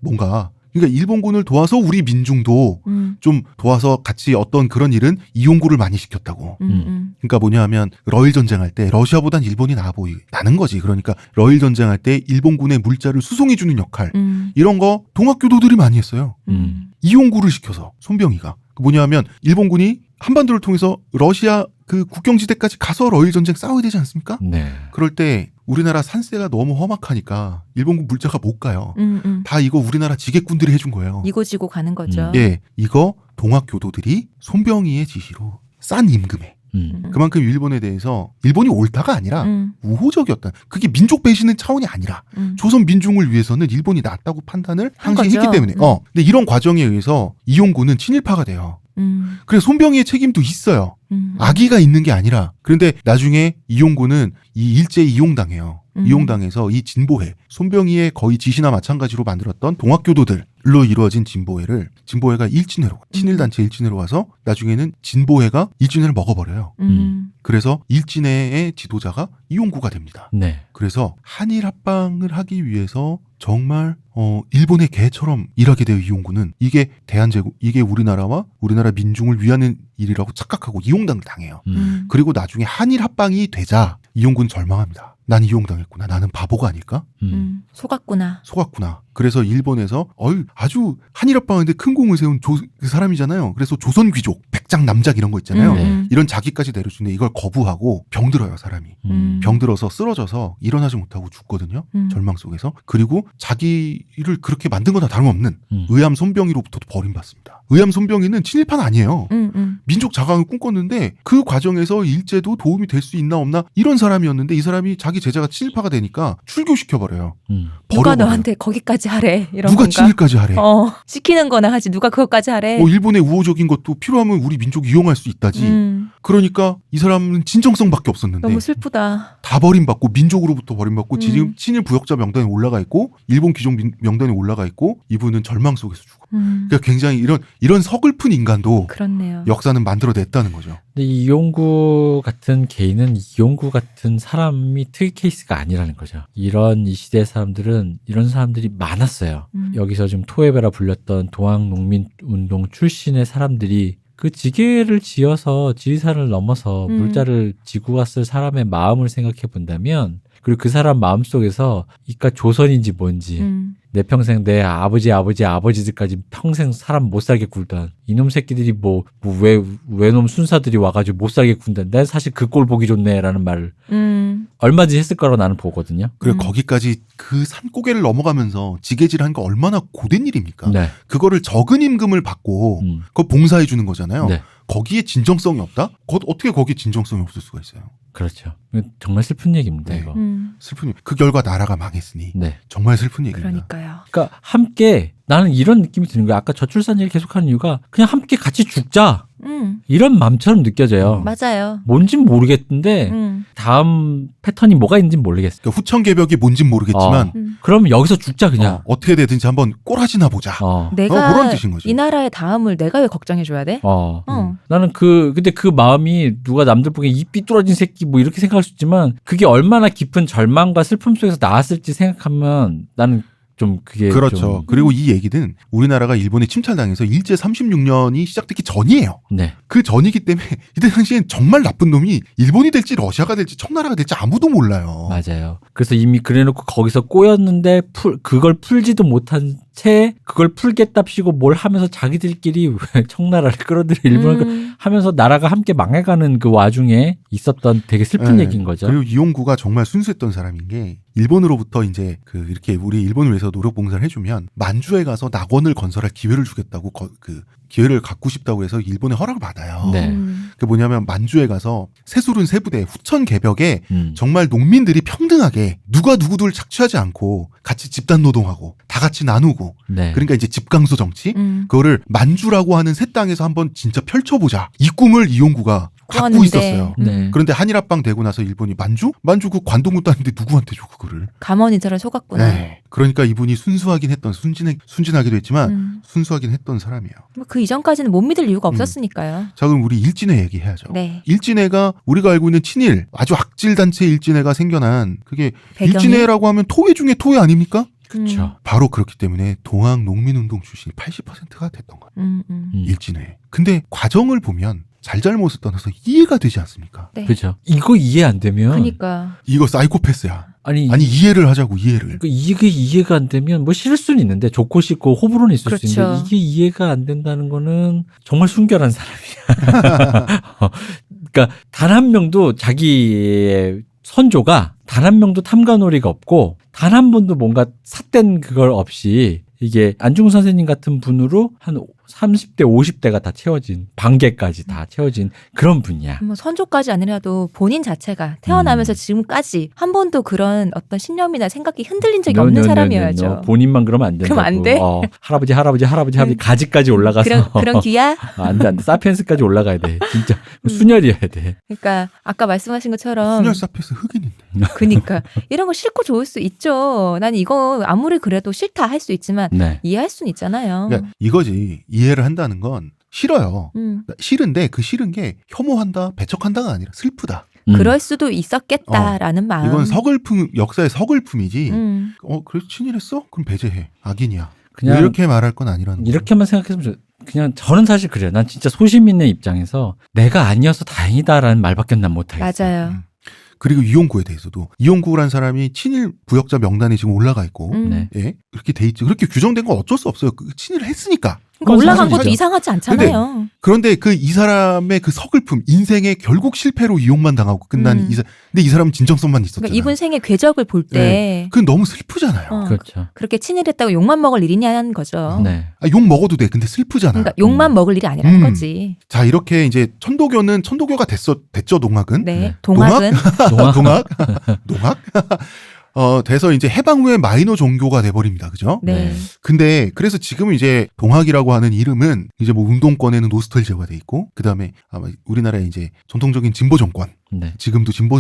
그러니까 일본군을 도와서 우리 민중도 좀 도와서 같이 어떤 그런 일은 이용구를 많이 시켰다고. 그러니까 뭐냐 하면 러일 전쟁할 때 러시아보단 일본이 나는 거지. 그러니까 러일 전쟁할 때 일본군의 물자를 수송해주는 역할 이런 거 동학교도들이 많이 했어요. 이용구를 시켜서 손병희가. 뭐냐 하면 일본군이 한반도를 통해서 러시아 그 국경지대까지 가서 러일 전쟁 싸워야 되지 않습니까? 네. 그럴 때 우리나라 산세가 너무 험악하니까 일본군 물자가 못 가요. 다 이거 우리나라 지게꾼들이 해준 거예요. 이고 지고 가는 거죠. 예, 이거 동학교도들이 손병희의 지시로 싼 임금에 그만큼 일본에 대해서 일본이 옳다가 아니라 우호적이었다. 그게 민족 배신의 차원이 아니라 조선 민중을 위해서는 일본이 낫다고 판단을 항상 했기 때문에. 근데 이런 과정에 의해서 이용구는 친일파가 돼요. 그래서 손병희의 책임도 있어요. 악의가 있는 게 아니라. 그런데 나중에 이용구는 이 일제에 이용당해요. 이용당해서 이 진보회, 손병희의 거의 지시나 마찬가지로 만들었던 동학교도들로 이루어진 진보회가 일진회로, 친일단체 일진회로 와서 나중에는 진보회가 일진회를 먹어버려요. 그래서 일진회의 지도자가 이용구가 됩니다. 네. 그래서 한일 합방을 하기 위해서 정말 일본의 개처럼 일하게 돼요. 이용구는 이게 대한제국, 이게 우리나라와 우리나라 민중을 위하는 일이라고 착각하고 이용당을 당해요. 그리고 나중에 한일 합방이 되자 이용구는 절망합니다. 난 이용당했구나. 나는 바보가 아닐까? 속았구나. 그래서 일본에서 아주 한일 합방하는데 큰 공을 세운 그 사람이잖아요. 그래서 조선 귀족, 백작 남작 이런 거 있잖아요. 이런 자기까지 내려주는데 이걸 거부하고 병들어요. 사람이. 병들어서 쓰러져서 일어나지 못하고 죽거든요. 절망 속에서. 그리고 자기를 그렇게 만든 거나 다름없는 의암 손병희로부터도 버림받습니다. 의암 손병희는 친일파는 아니에요. 민족 자강을 꿈꿨는데 그 과정에서 일제도 도움이 될 수 있나 없나 이런 사람이었는데 이 사람이 자기 제자가 친일파가 출교시켜버려요. 누가 너한테 거기까지 하래 이런 누가 건가? 친일까지 하래. 시키는 거나 하지 누가 그것까지 하래. 일본의 우호적인 것도 필요하면 우리 민족이 이용할 수 있다지. 그러니까 이 사람은 진정성밖에 없었는데 너무 슬프다. 다 버림받고 민족으로부터 버림받고 지금 친일 부역자 명단에 올라가 있고 일본 귀족 명단에 올라가 있고 이분은 절망 속에서 죽어. 그러니까 굉장히 이런 서글픈 인간도 그렇네요. 역사는 만들어냈다는 거죠. 근데 이용구 같은 개인은 이용구 같은 사람이 특이 케이스가 아니라는 거죠. 이런 이 시대 사람들은 이런 사람들이 많았어요. 여기서 지금 토해배라 불렸던 동학농민운동 출신의 사람들이 그 지게를 지어서 지리산을 넘어서 물자를 지고 갔을 사람의 마음을 생각해 본다면 그리고 그 사람 마음속에서 이까 조선인지 뭔지 내 평생 내 아버지들까지 평생 사람 못 살게 굴던 이놈 새끼들이 외놈 순사들이 와가지고 못 살게 군다. 난 사실 그 꼴 보기 좋네라는 말을 얼마든지 했을 거라고 나는 보거든요. 그리고 거기까지 그 산고개를 넘어가면서 지게질한 거 얼마나 고된 일입니까? 네. 그거를 적은 임금을 받고 그걸 봉사해 주는 거잖아요. 네. 거기에 진정성이 없다? 어떻게 거기에 진정성이 없을 수가 있어요? 그렇죠. 정말 슬픈 얘기입니다. 네. 이거. 슬픈 그 결과 나라가 망했으니 네. 정말 슬픈 얘기입니다. 그러니까요. 그러니까 함께 나는 이런 느낌이 드는 거야. 아까 저출산 얘기 계속하는 이유가 그냥 함께 같이 죽자. 이런 마음처럼 느껴져요. 맞아요. 뭔진 모르겠는데 다음 패턴이 뭐가 있는지 모르겠어. 그러니까 후천 개벽이 뭔진 모르겠지만 그럼 여기서 죽자 그냥. 어떻게 되든지 한번 꼬라지나 보자. 내가 그런 뜻인 거지. 이 나라의 다음을 내가 왜 걱정해줘야 돼? 나는 근데 그 마음이 누가 남들 보기엔 이 삐뚤어진 새끼 뭐 이렇게 생각할 수 있지만 그게 얼마나 깊은 절망과 슬픔 속에서 나왔을지 생각하면 나는 좀 그게 그렇죠. 좀, 그리고 이 얘기는 우리나라가 일본에 침탈당해서 일제 36년이 시작되기 전이에요. 네. 그 전이기 때문에 이때 당시엔 정말 나쁜 놈이 일본이 될지 러시아가 될지 청나라가 될지 아무도 몰라요. 맞아요. 그래서 이미 그래놓고 거기서 꼬였는데 그걸 풀지도 못한 채 그걸 풀겠답시고 뭘 하면서 자기들끼리 청나라를 끌어들여 일본을 하면서 나라가 함께 망해가는 그 와중에 있었던 되게 슬픈 얘기인 거죠. 그리고 이용구가 정말 순수했던 사람인 게 일본으로부터 이제 이렇게 우리 일본을 위해서 노력 봉사를 해주면 만주에 가서 낙원을 건설할 기회를 주겠다고 그 기회를 갖고 싶다고 해서 일본의 허락을 받아요. 네. 그게 뭐냐면 만주에 가서 세술은 세부대 후천 개벽에 정말 농민들이 평등하게 누가 누구들 착취하지 않고 같이 집단 노동하고 다 같이 나누고 네. 그러니까 이제 집강소 정치 그거를 만주라고 하는 새 땅에서 한번 진짜 펼쳐보자 이 꿈을 이용구가 갖고 있었어요. 네. 그런데 한일합방 되고 나서 일본이 만주 그 관동도 따는데 누구한테 줘 그거를? 감언인사를 속았구나. 네. 그러니까 이분이 순수하긴 했던 순진하기도 했지만 순수하긴 했던 사람이에요. 그 이전까지는 못 믿을 이유가 없었으니까요. 자 그럼 우리 일진회 얘기해야죠. 네. 일진회가 우리가 알고 있는 친일 아주 악질 단체 일진회가 생겨난 그게 배경이? 일진회라고 하면 토회 중에 토회 아닙니까? 그렇죠. 바로 그렇기 때문에 동학 농민운동 출신이 80%가 됐던 거예요. 일진회. 근데 과정을 보면 잘잘못을 떠나서 이해가 되지 않습니까? 네. 그렇죠. 이거 이해 안 되면 그러니까 이거 사이코패스야. 아니 이해를 하자고 이해를. 이게 이해가 안 되면 뭐 싫을 수는 있는데 좋고 싫고 호불호는 있을 그렇죠. 수 있는데 이게 이해가 안 된다는 거는 정말 순결한 사람이야. 그러니까 단 한 명도 자기의 선조가 단 한 명도 탐관오리가 없고 단 한 번도 뭔가 삿된 그걸 없이 이게 안중근 선생님 같은 분으로 한 30대, 50대가 다 채워진, 반개까지 다 채워진 그런 분이야. 뭐 선조까지 아니라도 본인 자체가 태어나면서 지금까지 한 번도 그런 어떤 신념이나 생각이 흔들린 적이 없는 사람이어야죠. 본인만 그러면 안 된다고. 그럼 안 돼? 할아버지 가지까지 올라가서. 그런 기야? 안 돼. 사피엔스까지 올라가야 돼. 진짜 순혈이어야 돼. 그러니까 아까 말씀하신 것처럼 순혈 사피엔스 흑인인데. 그러니까 이런 거 싫고 좋을 수 있죠. 난 이거 아무리 그래도 싫다 할 수 있지만 네. 이해할 수는 있잖아요. 그러니까 이거지. 이해를 한다는 건 싫어요. 싫은데 그 싫은 게 혐오한다, 배척한다가 아니라 슬프다. 그럴 수도 있었겠다라는 마음. 이건 역사의 서글픔이지. 그래 친일했어? 그럼 배제해. 악인이야. 그냥 이렇게 말할 건 아니라는 거예요. 이렇게만 생각했으면 그냥 저는 사실 그래요. 난 진짜 소심 있는 입장에서 내가 아니어서 다행이다라는 말밖에 난 못하겠어요. 맞아요. 그리고 이용구에 대해서도 이용구란 사람이 친일 부역자 명단에 지금 올라가 있고 네. 예? 그렇게 돼 있죠. 그렇게 규정된 건 어쩔 수 없어요. 친일을 했으니까. 그러니까 올라간 것도 사실이죠. 이상하지 않잖아요. 그런데 이 사람의 그 서글픔, 인생의 결국 실패로 이용만 당하고 끝난 근데 이 사람은 진정성만 있었잖아요. 그러니까 이분 생의 궤적을 볼 때 그건 너무 슬프잖아요. 그렇죠. 그렇게 친일했다고 욕만 먹을 일이냐는 거죠. 네. 욕 먹어도 돼. 근데 슬프잖아요. 그러니까 욕만 먹을 일이 아니라는 거지. 자 이렇게 이제 천도교가 됐죠. 농학은. 네. 동학은 농학. 돼서 이제 해방 후에 마이너 종교가 돼버립니다. 그죠? 네. 근데 그래서 지금 이제 동학이라고 하는 이름은 이제 뭐 운동권에는 노스털지아가 돼 있고 그 다음에 아마 우리나라의 이제 전통적인 진보 정권. 네. 지금도 진보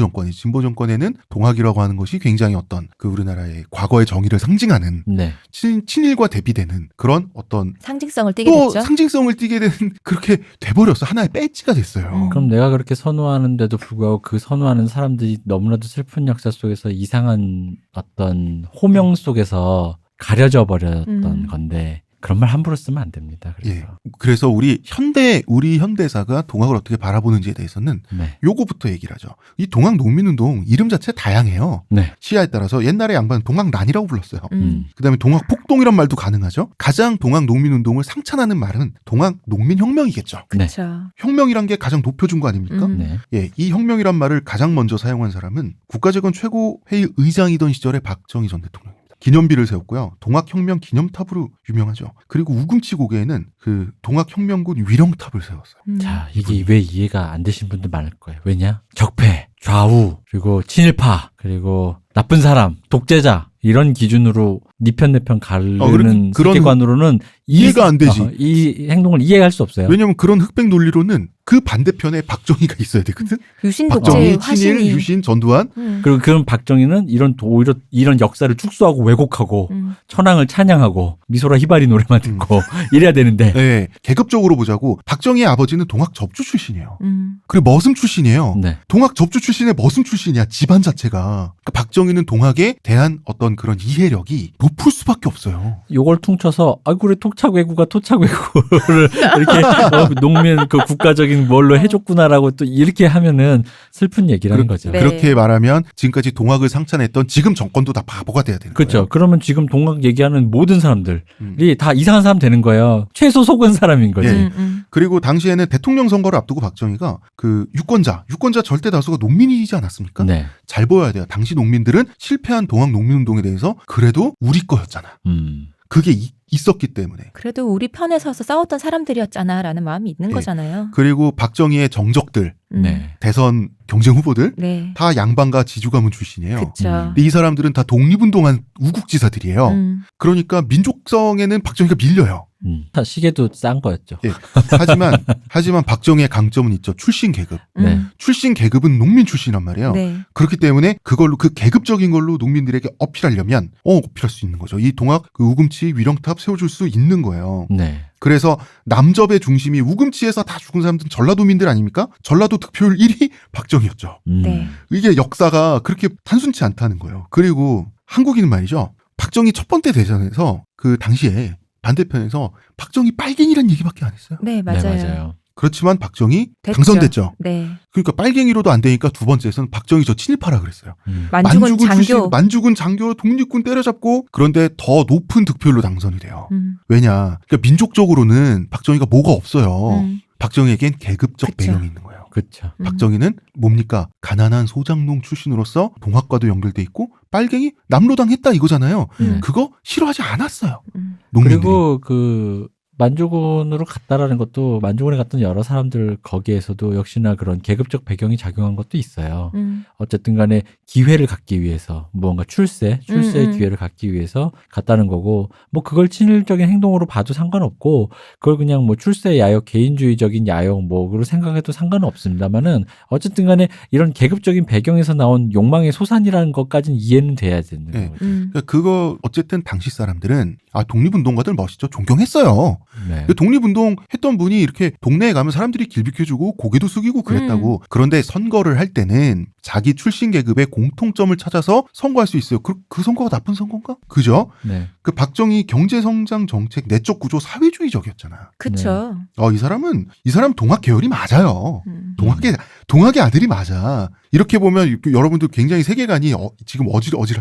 정권에는 동학이라고 하는 것이 굉장히 어떤 그 우리나라의 과거의 정의를 상징하는 네. 친일과 대비되는 그런 어떤 상징성을 띠게 또 됐죠. 상징성을 띠게 되는 그렇게 돼버렸어. 하나의 배지가 됐어요. 그럼 내가 그렇게 선호하는데도 불구하고 그 선호하는 사람들이 너무나도 슬픈 역사 속에서 이상한 어떤 호명 속에서 가려져 버렸던 건데 그런 말 함부로 쓰면 안 됩니다. 그래서. 예. 그래서 우리 현대사가 동학을 어떻게 바라보는지에 대해서는 네. 요거부터 얘기를 하죠. 이 동학 농민운동 이름 자체 다양해요. 네. 시야에 따라서 옛날에 양반은 동학난이라고 불렀어요. 그다음에 동학폭동이란 말도 가능하죠. 가장 동학 농민운동을 상찬하는 말은 동학 농민혁명이겠죠. 그렇죠. 혁명이란 게 가장 높여준 거 아닙니까? 네. 예, 이 혁명이란 말을 가장 먼저 사용한 사람은 국가재건 최고회의 의장이던 시절의 박정희 전 대통령입니다. 기념비를 세웠고요. 동학혁명 기념탑으로 유명하죠. 그리고 우금치 고개에는 그 동학혁명군 위령탑을 세웠어요. 자, 이게 왜 이해가 안 되신 분들 많을 거예요. 왜냐? 적폐, 좌우, 그리고 친일파, 그리고 나쁜 사람, 독재자 이런 기준으로 네 편 내 편 가르는 그런 세계관으로는 이해가 안 되지. 이 행동을 이해할 수 없어요. 왜냐면 그런 흑백 논리로는 그 반대편에 박정희가 있어야 되거든. 유신 박정희, 독재 친일, 화신이. 유신, 전두환. 그리고 그런 박정희는 오히려 이런 역사를 축소하고 왜곡하고 천황을 찬양하고 미소라 히바리 노래만 듣고 이래야 되는데 네, 계급적으로 보자고 박정희의 아버지는 동학 접주 출신이에요. 음. 그리고 머슴 출신이에요. 네. 동학 접주 출신의 머슴 출신이야. 집안 자체가. 그러니까 박정희는 동학에 대한 어떤 그런 이해력이 높을 수밖에 없어요. 요걸 퉁쳐서 그래 토착외구가 토착외구를 이렇게 농민 그 국가적인 뭘로 해줬구나라고 또 이렇게 하면은 슬픈 얘기라는 거죠. 네. 그렇게 말하면 지금까지 동학을 상찬했던 지금 정권도 다 바보가 돼야 되는 그렇죠. 거예요. 그러면 지금 동학 얘기하는 모든 사람들이 음. 다 이상한 사람 되는 거예요. 최소 속은 사람인 거지. 예. 그리고 당시에는 대통령 선거를 앞두고 박정희가 그 유권자 절대 다수가 농민이지 않았습니까? 네. 잘 보여야 돼요. 당시 농민들은 실패한 동학 농민운동에 대해서 그래도 우리 거였잖아. 그게 있었기 때문에. 그래도 우리 편에 서서 싸웠던 사람들이었잖아라는 마음이 있는 예. 거잖아요. 그리고 박정희의 정적들, 네. 대선 경쟁 후보들 네. 다 양반가 지주가문 출신이에요. 그쵸. 근데 이 사람들은 다 독립운동한 우국지사들이에요. 그러니까 민족성에는 박정희가 밀려요. 시계도 싼 거였죠. 예. 하지만 박정희의 강점은 있죠. 출신 계급. 네. 출신 계급은 농민 출신이란 말이에요. 네. 그렇기 때문에 그걸로 그 계급적인 걸로 농민들에게 어필하려면 어필할 수 있는 거죠. 이 동학 그 우금치 위령탑 세워줄 수 있는 거예요. 네. 그래서 남접의 중심이 우금치에서 다 죽은 사람들은 전라도민들 아닙니까? 전라도 득표율 1위 박정희였죠. 네. 이게 역사가 그렇게 단순치 않다는 거예요. 그리고 한국인은 말이죠. 박정희 첫 번째 대전에서 그 당시에 반대편에서 박정희 빨갱이란 얘기밖에 안 했어요. 네, 맞아요. 네, 맞아요. 그렇지만 박정희 됐죠. 당선됐죠. 네. 그러니까 빨갱이로도 안 되니까 두 번째에서는 박정희 저 친일파라 그랬어요. 만주군 장교. 만주군 장교 독립군 때려잡고 그런데 더 높은 득표율로 당선이 돼요. 왜냐? 그러니까 민족적으로는 박정희가 뭐가 없어요. 박정희에겐 계급적 그쵸. 배경이 있는 거예요. 그렇죠. 박정희는 뭡니까? 가난한 소장농 출신으로서 동학과도 연결돼 있고 빨갱이 남로당 했다 이거잖아요. 그거 싫어하지 않았어요. 농민들이. 그리고 그 만주군으로 갔다라는 것도 만주군에 갔던 여러 사람들 거기에서도 역시나 그런 계급적 배경이 작용한 것도 있어요. 어쨌든 간에 기회를 갖기 위해서 무언가 출세의 기회를 갖기 위해서 갔다는 거고 뭐 그걸 친일적인 행동으로 봐도 상관없고 그걸 그냥 뭐 출세 야욕 개인주의적인 야욕 뭐로 생각해도 상관은 없습니다만은 어쨌든 간에 이런 계급적인 배경에서 나온 욕망의 소산이라는 것까지는 이해는 돼야 되는 네. 거죠. 그러니까 그거 어쨌든 당시 사람들은 독립운동가들 멋있죠. 존경했어요. 네. 독립운동 했던 분이 이렇게 동네에 가면 사람들이 길 비켜주고 고개도 숙이고 그랬다고. 그런데 선거를 할 때는 자기 출신 계급의 공통점을 찾아서 선거할 수 있어요. 그 선거가 나쁜 선거인가? 그죠? 네. 그 박정희 경제성장 정책 내적 구조 사회주의적이었잖아. 그쵸. 이 사람 동학 계열이 맞아요. 동학의 아들이 맞아. 이렇게 보면 여러분들 굉장히 세계관이 지금 어질어질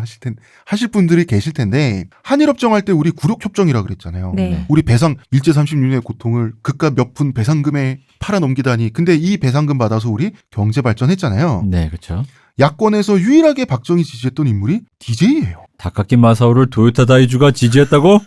하실 분들이 계실 텐데 한일협정 할 때 우리 굴욕협정이라 그랬잖아요. 네. 우리 배상 일제 36년의 고통을 그깟 몇 푼 배상금에 팔아 넘기다니. 근데 이 배상금 받아서 우리 경제 발전했잖아요. 네, 그렇죠. 야권에서 유일하게 박정희 지지했던 인물이 DJ예요. 다카키 마사오를 토요타 다이주가 지지했다고?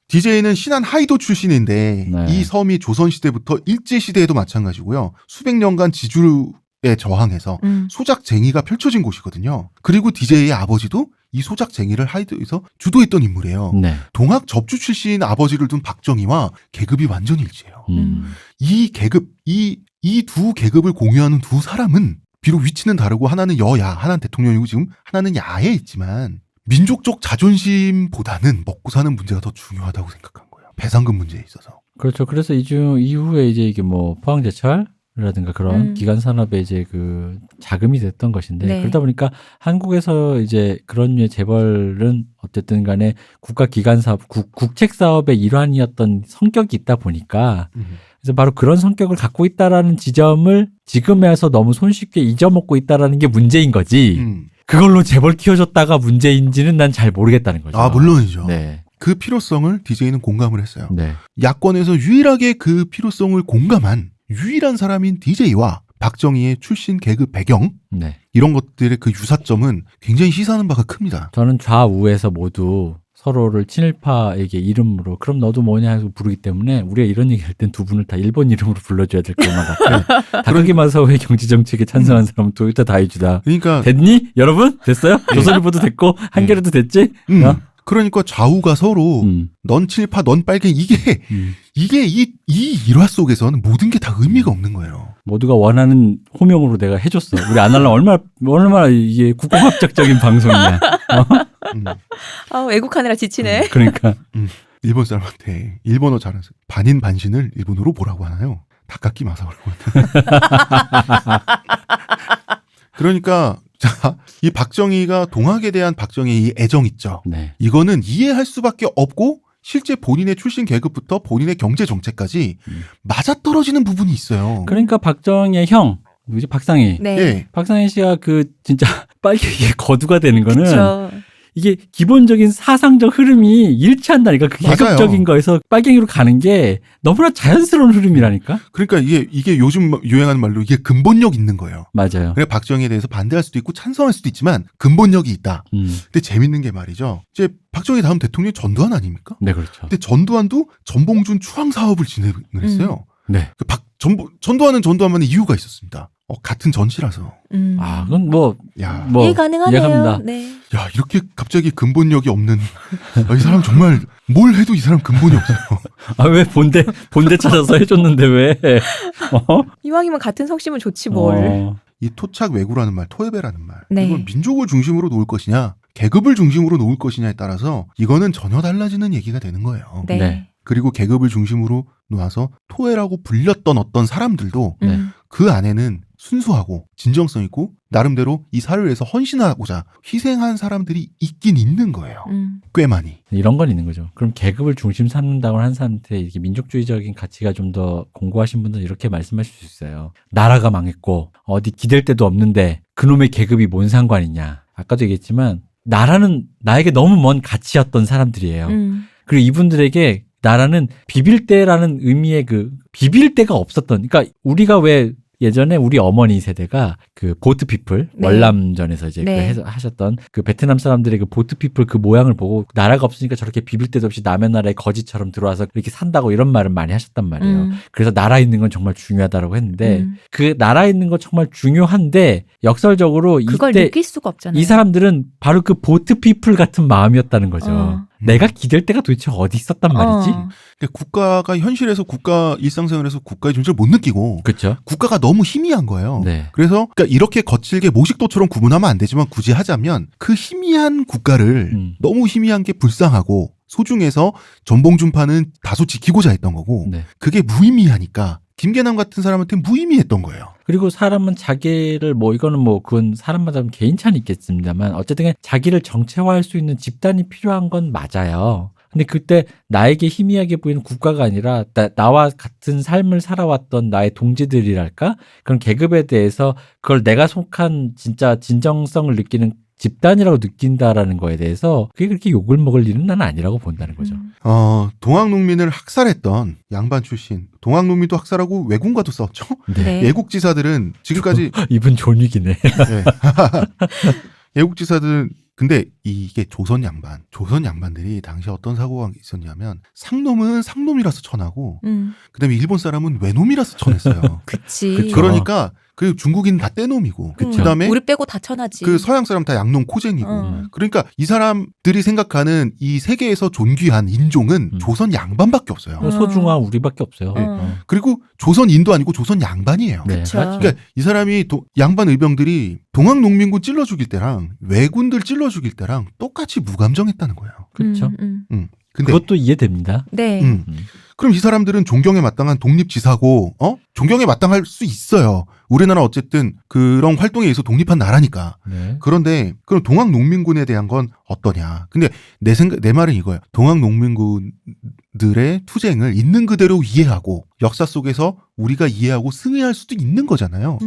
DJ는 신안 하이도 출신인데 네. 이 섬이 조선시대부터 일제시대에도 마찬가지고요. 수백 년간 지주에 저항해서 소작쟁이가 펼쳐진 곳이거든요. 그리고 DJ의 아버지도 이 소작쟁이를 하이도에서 주도했던 인물이에요. 네. 동학 접주 출신 아버지를 둔 박정희와 계급이 완전히 일치해요. 이 계급, 이 두 계급을 공유하는 두 사람은 비록 위치는 다르고 하나는 여야, 하나는 대통령이고 지금 하나는 야에 있지만 민족적 자존심보다는 먹고 사는 문제가 더 중요하다고 생각한 거예요. 배상금 문제에 있어서. 그렇죠. 그래서 이후에 이제 이게 뭐 포항제철이라든가 그런 기간 산업에 이제 그 자금이 됐던 것인데 네. 그러다 보니까 한국에서 이제 그런 류의 재벌은 어쨌든 간에 국가 기관 사업, 국책 사업의 일환이었던 성격이 있다 보니까 그래서 바로 그런 성격을 갖고 있다라는 지점을 지금에 와서 너무 손쉽게 잊어먹고 있다라는 게 문제인 거지. 그걸로 재벌 키워줬다가 문제인지는 난 잘 모르겠다는 거죠. 물론이죠. 네. 그 필요성을 DJ는 공감을 했어요. 네. 야권에서 유일하게 그 필요성을 공감한 유일한 사람인 DJ와 박정희의 출신 계급 배경 네. 이런 것들의 그 유사점은 굉장히 시사하는 바가 큽니다. 저는 좌우에서 모두 서로를 친일파에게 이름으로 그럼 너도 뭐냐 하고 부르기 때문에 우리가 이런 얘기 할 땐 두 분을 다 일본 이름으로 불러줘야 될 것만 같아요. 다카기마사오의 경제정책에 찬성한 사람은 도요타 다이주다. 그러니까 됐니? 여러분? 됐어요? 조선일보도 됐고 한겨레도 됐지? 그러니까 좌우가 서로 넌 친일파, 넌 빨갱이 이게 이 일화 속에서는 모든 게 다 의미가 없는 거예요. 모두가 원하는 호명으로 내가 해줬어. 우리 안 하려면 얼마나 이게 국공합작적인 방송이냐. 애국하느라 지치네. 그러니까. 일본 사람한테 일본어 잘하는 사람 반인 반신을 일본어로 뭐라고 하나요? 다카키 마사오라고 한다. 그러니까 자, 이 박정희가 동학에 대한 박정희의 이 애정 있죠. 네. 이거는 이해할 수밖에 없고 실제 본인의 출신 계급부터 본인의 경제 정책까지 맞아떨어지는 부분이 있어요. 그러니까 박정희의 형, 뭐지 박상희. 네. 예. 박상희 씨가 그 진짜 빨갱이의 거두가 되는 거는 그쵸. 이게 기본적인 사상적 흐름이 일치한다니까. 그 맞아요. 계급적인 거에서 빨갱이로 가는 게 너무나 자연스러운 흐름이라니까. 그러니까 이게 요즘 유행하는 말로 이게 근본력 있는 거예요. 맞아요. 그래 박정희에 대해서 반대할 수도 있고 찬성할 수도 있지만 근본력이 있다. 근데 재밌는 게 말이죠. 이제 박정희 다음 대통령이 전두환 아닙니까? 네, 그렇죠. 근데 전두환도 전봉준 추앙 사업을 진행을 했어요. 네. 전두환은 전두환만의 이유가 있었습니다. 같은 전시라서. 아, 그건 뭐 이해 가능하네요. 이해합니다. 네. 야, 이렇게 갑자기 근본력이 없는 이 사람 정말 뭘 해도 이 사람 근본이 없어요. 아, 왜 본대 찾아서 해줬는데 왜? 이왕이면 같은 성씨면 좋지 뭘. 이 토착 외구라는 말, 토해배라는 말. 네. 이걸 민족을 중심으로 놓을 것이냐, 계급을 중심으로 놓을 것이냐에 따라서 이거는 전혀 달라지는 얘기가 되는 거예요. 네. 네. 그리고 계급을 중심으로 놓아서 토해라고 불렸던 어떤 사람들도 네. 그 안에는 순수하고 진정성 있고 나름대로 이 사회를 위해서 헌신하고자 희생한 사람들이 있긴 있는 거예요. 꽤 많이. 이런 건 있는 거죠. 그럼 계급을 중심 삼는다고 하는 사람한테 이렇게 민족주의적인 가치가 좀 더 공고하신 분들은 이렇게 말씀하실 수 있어요. 나라가 망했고 어디 기댈 데도 없는데 그놈의 계급이 뭔 상관이냐. 아까도 얘기했지만 나라는 나에게 너무 먼 가치였던 사람들이에요. 그리고 이분들에게 나라는 비빌 때라는 의미의 그 비빌 때가 없었던. 그러니까 우리가 왜 예전에 우리 어머니 세대가 그 보트 피플 네. 월남전에서 이제 네. 그 하셨던 그 베트남 사람들의 그 보트 피플 그 모양을 보고 나라가 없으니까 저렇게 비빌 데도 없이 남의 나라에 거지처럼 들어와서 이렇게 산다고 이런 말을 많이 하셨단 말이에요. 그래서 나라 있는 건 정말 중요하다라고 했는데 그 나라 있는 건 정말 중요한데 역설적으로 그걸 이때 느낄 수가 없잖아요. 이 사람들은 바로 그 보트 피플 같은 마음이었다는 거죠. 내가 기댈 데가 도대체 어디 있었단 말이지? 근데 국가가 현실에서 국가 일상생활에서 국가의 존재를 못 느끼고 그렇죠. 국가가 너무 희미한 거예요. 네. 그래서 그러니까 이렇게 거칠게 모식도처럼 구분하면 안 되지만 굳이 하자면 그 희미한 국가를 너무 희미한 게 불쌍하고 소중해서 전봉준파는 다소 지키고자 했던 거고 네. 그게 무의미하니까 김계남 같은 사람한테 무의미했던 거예요. 그리고 사람은 자기를 뭐 이거는 뭐 그건 사람마다 개인차는 있겠습니다만 어쨌든 자기를 정체화할 수 있는 집단이 필요한 건 맞아요. 근데 그때 나에게 희미하게 보이는 국가가 아니라 나와 같은 삶을 살아왔던 나의 동지들이랄까? 그런 계급에 대해서 그걸 내가 속한 진짜 진정성을 느끼는 집단이라고 느낀다라는 거에 대해서 그게 그렇게 욕을 먹을 일은 나는 아니라고 본다는 거죠. 동학농민을 학살했던 양반 출신 동학농민도 학살하고 왜군과도 싸웠죠. 네. 예국지사들은 지금까지 이분 존윅이네. 네. 예국지사들은 근데 이게 조선 양반들이 당시 어떤 사고가 있었냐면 상놈은 상놈이라서 쳐나고 그다음에 일본 사람은 외놈이라서 쳐냈어요. 그치. 그쵸. 그러니까 그 중국인 다 떼놈이고 그다음에 우리 빼고 다 천하지. 그 서양 사람 다 양놈 코쟁이고 그러니까 이 사람들이 생각하는 이 세계에서 존귀한 인종은 조선 양반밖에 없어요. 소중한 우리밖에 없어요. 그리고 조선 인도 아니고 조선 양반이에요. 네, 그쵸. 맞죠. 그러니까 이 사람이 양반 의병들이 동학농민군 찔러 죽일 때랑 왜군들 찔러 죽일 때랑 똑같이 무감정했다는 거예요. 그렇죠. 근데 그것도 이해됩니다. 네. 그럼 이 사람들은 존경에 마땅한 독립지사고, 존경에 마땅할 수 있어요. 우리나라 어쨌든 그런 활동에 의해서 독립한 나라니까. 네. 그런데 그럼 동학농민군에 대한 건 어떠냐? 근데 내 말은 이거예요. 동학농민군들의 투쟁을 있는 그대로 이해하고 역사 속에서 우리가 이해하고 승리할 수도 있는 거잖아요.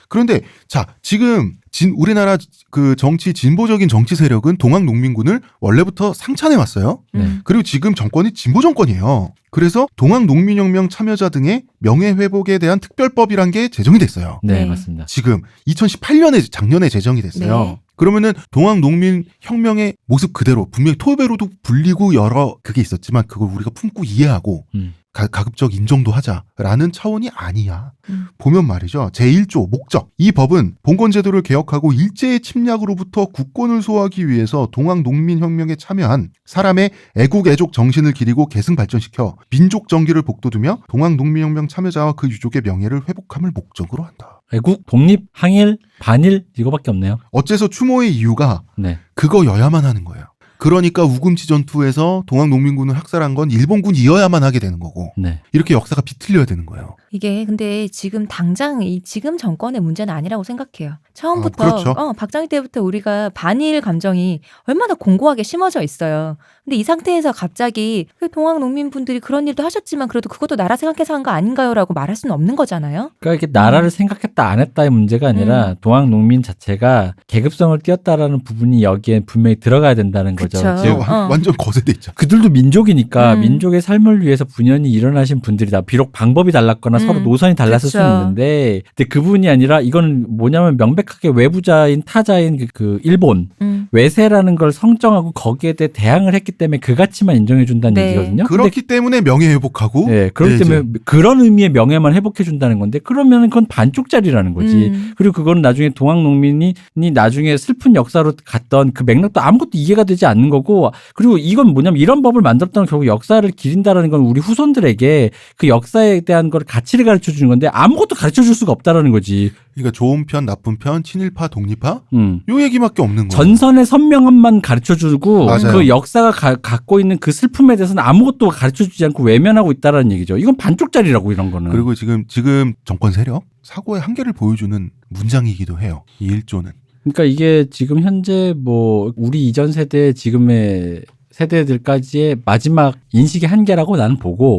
그런데 자, 지금 우리나라 그 진보적인 정치 세력은 동학농민군을 원래부터 상찬해 왔어요. 그리고 지금 정권이 진보 정권이에요. 그래서 동학농민혁명 참여자 등의 명예회복에 대한 특별법이란 게 제정이 됐어요. 네, 네. 맞습니다. 지금 2018년에 작년에 제정이 됐어요. 네. 그러면은 동학농민혁명의 모습 그대로 분명히 토베로도 불리고 여러 그게 있었지만 그걸 우리가 품고 이해하고 가급적 인정도 하자라는 차원이 아니야. 보면 말이죠. 제1조 목적. 이 법은 봉건제도를 개혁하고 일제의 침략으로부터 국권을 소화하기 위해서 동학농민혁명에 참여한 사람의 애국애족 정신을 기리고 계승 발전시켜 민족 정기를 복돋우며 동학농민혁명 참여자와 그 유족의 명예를 회복함을 목적으로 한다. 애국, 독립, 항일, 반일 이거밖에 없네요. 어째서 추모의 이유가 네. 그거여야만 하는 거예요. 그러니까 우금치 전투에서 동학농민군을 학살한 건 일본군이어야만 하게 되는 거고 네. 이렇게 역사가 비틀려야 되는 거예요. 이게 근데 지금 당장 지금 정권의 문제는 아니라고 생각해요. 처음부터 그렇죠. 박정희 때부터 우리가 반일 감정이 얼마나 공고하게 심어져 있어요. 근데 이 상태에서 갑자기 동학농민분들이 그런 일도 하셨지만 그래도 그것도 나라 생각해서 한 거 아닌가요라고 말할 수는 없는 거잖아요. 그러니까 이게 나라를 생각했다 안 했다의 문제가 아니라 동학농민 자체가 계급성을 띄었다라는 부분이 여기에 분명히 들어가야 된다는 거죠. 그쵸. 즉 완전 거세돼 있잖아. 그들도 민족이니까 민족의 삶을 위해서 분연히 일어나신 분들이다. 비록 방법이 달랐거나 서로 노선이 달랐을 그쵸. 수는 있는데 근데 그분이 아니라 이건 뭐냐면 명백하게 외부자인 타자인 그 일본 외세라는 걸 성정하고 거기에 대해 대항을 했기 때문에 그 가치만 인정해 준다는 네. 얘기거든요. 그렇기 때문에 명예 회복하고 네, 그렇기 때문에 그런 의미의 명예만 회복해 준다는 건데 그러면 그건 반쪽짜리라는 거지. 그리고 그거는 나중에 동학농민이 나중에 슬픈 역사로 갔던 그 맥락도 아무것도 이해가 되지 않는 거고 그리고 이건 뭐냐면 이런 법을 만들었다는 결국 역사를 기린다라는 건 우리 후손들에게 그 역사에 대한 걸 가치를 가르쳐 주는 건데 아무것도 가르쳐 줄 수가 없다라는 거지. 그러니까 좋은 편, 나쁜 편, 친일파, 독립파 요 얘기밖에 없는 거예요. 전선의 선명함만 가르쳐 주고 맞아요. 그 역사가 갖고 있는 그 슬픔에 대해서는 아무것도 가르쳐 주지 않고 외면하고 있다라는 얘기죠. 이건 반쪽짜리라고 이런 거는. 그리고 지금 정권 세력 사고의 한계를 보여주는 문장이기도 해요. 이 1조는. 그러니까 이게 지금 현재 뭐 우리 이전 세대 지금의 세대들까지의 마지막 인식의 한계라고 나는 보고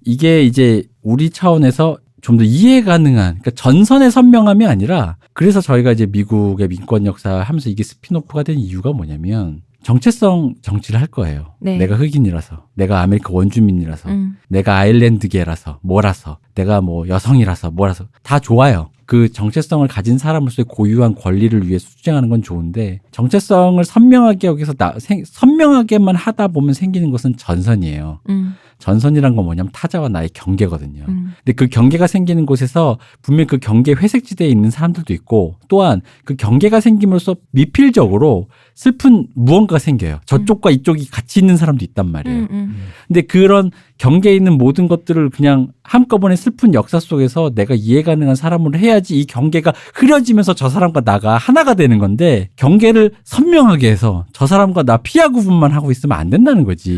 이게 이제 우리 차원에서 좀 더 이해 가능한 그러니까 전선의 선명함이 아니라 그래서 저희가 이제 미국의 민권 역사 하면서 이게 스피노프가 된 이유가 뭐냐면 정체성 정치를 할 거예요. 네. 내가 흑인이라서, 내가 아메리카 원주민이라서, 내가 아일랜드계라서, 뭐라서, 내가 뭐 여성이라서, 뭐라서 다 좋아요. 그 정체성을 가진 사람으로서의 고유한 권리를 위해 수행하는 건 좋은데 정체성을 선명하게 여기서 선명하게만 하다 보면 생기는 것은 전선이에요. 전선이란 건 뭐냐면 타자와 나의 경계거든요. 근데 그 경계가 생기는 곳에서 분명히 그 경계 회색지대에 있는 사람들도 있고 또한 그 경계가 생김으로써 미필적으로 슬픈 무언가가 생겨요. 저쪽과 이쪽이 같이 있는 사람도 있단 말이에요. 근데 그런 경계에 있는 모든 것들을 그냥 한꺼번에 슬픈 역사 속에서 내가 이해 가능한 사람으로 해야지 이 경계가 흐려지면서 저 사람과 나가 하나가 되는 건데 경계를 선명하게 해서 저 사람과 나 피하 구분만 하고 있으면 안 된다는 거지.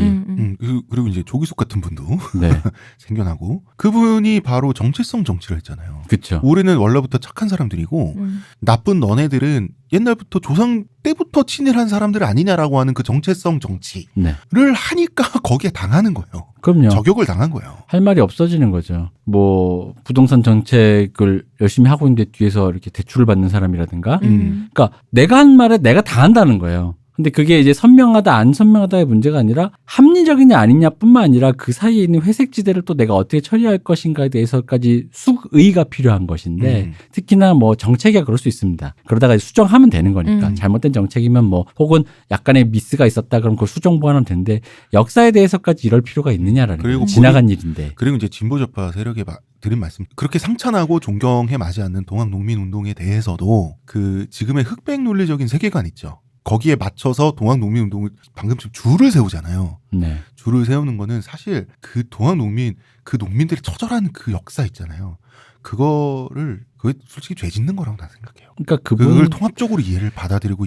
그리고 이제 조기숙 같은 분도 네. 생겨나고 그분이 바로 정체성 정치를 했잖아요. 그렇죠. 우리는 원래부터 착한 사람들이고 나쁜 너네들은 옛날부터 조상 때부터 친일한 사람들 아니냐라고 하는 그 정체성 정치를 네. 하니까 거기에 당하는 거예요. 그럼요. 저격을 당한 거예요. 할 말이 없어지는 거죠. 뭐 부동산 정책을 열심히 하고 있는데 뒤에서 이렇게 대출을 받는 사람이라든가. 그러니까 내가 한 말에 내가 다 한다는 거예요. 근데 그게 이제 선명하다 안 선명하다의 문제가 아니라 합리적이냐 아니냐뿐만 아니라 그 사이에 있는 회색지대를 또 내가 어떻게 처리할 것인가에 대해서까지 수의가 필요한 것인데 특히나 뭐 정책이야 그럴 수 있습니다. 그러다가 수정하면 되는 거니까 잘못된 정책이면 뭐 혹은 약간의 미스가 있었다 그럼 그걸 수정 보완하면 되는데 역사에 대해서까지 이럴 필요가 있느냐라는 그리고 거예요. 지나간 일인데. 그리고 이제 진보좌파 세력에 드린 말씀 그렇게 상찬하고 존경해 마지 않는 동학농민운동에 대해서도 그 지금의 흑백 논리적인 세계관 있죠. 거기에 맞춰서 동학농민운동을 방금처럼 줄을 세우잖아요. 네. 줄을 세우는 거는 사실 그 동학농민 그 농민들의 처절한 그 역사 있잖아요. 그게 솔직히 죄 짓는 거라고 나는 생각해요. 그러니까 그걸 통합적으로 이해를 받아들이고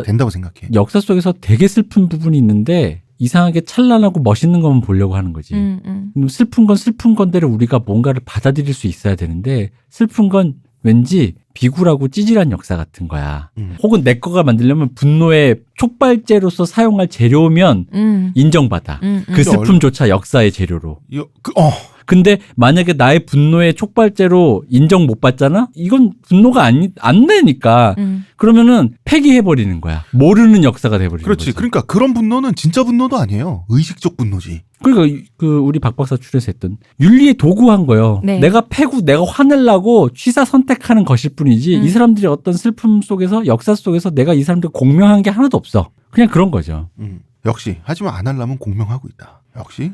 된다고 생각해. 역사 속에서 되게 슬픈 부분이 있는데 이상하게 찬란하고 멋있는 것만 보려고 하는 거지. 슬픈 건 슬픈 건대로 우리가 뭔가를 받아들일 수 있어야 되는데 슬픈 건 왠지 비굴하고 찌질한 역사 같은 거야. 혹은 내 거가 만들려면 분노의 촉발제로서 사용할 재료면 인정받아. 그 슬픔조차 역사의 재료로. 근데 만약에 나의 분노의 촉발제로 인정 못 받잖아? 이건 분노가 안 되니까. 그러면은 폐기해버리는 거야. 모르는 역사가 돼버리는 그렇지. 거지. 그러니까 그런 분노는 진짜 분노도 아니에요. 의식적 분노지. 그러니까 그 우리 박 박사 출연해서 했던 윤리의 도구한 거예요. 네. 내가 패고 내가 화내려고 취사 선택하는 것일 뿐이지 이 사람들이 어떤 슬픔 속에서 역사 속에서 내가 이 사람들 공명한 게 하나도 없어. 그냥 그런 거죠. 역시 하지만 안 하려면 공명하고 있다. 역시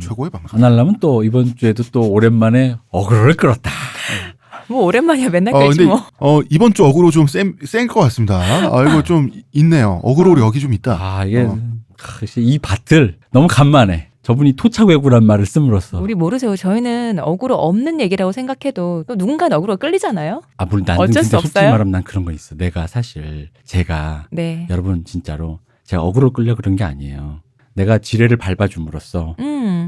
최고의 방송. 안 하려면 또 이번 주에도 또 오랜만에 어그로를 끌었다. 뭐 오랜만이야. 맨날 끌지 근데 뭐. 이번 주 어그로 좀 센 것 같습니다. 이거 좀 있네요. 어그로력이 좀 있다. 아 이게 이 밭을 너무 간만에 저분이 토착외구란 말을 씀으로써 우리 모르세요. 저희는 어그로 없는 얘기라고 생각해도 또 누군가는 어그로가 끌리잖아요. 아 물론 나는 어쩔 수 진짜 솔직히 없어요? 말하면 난 그런 거 있어. 내가 사실 제가 네. 여러분 진짜로 제가 어그로 끌려 그런 게 아니에요. 내가 지뢰를 밟아줌으로써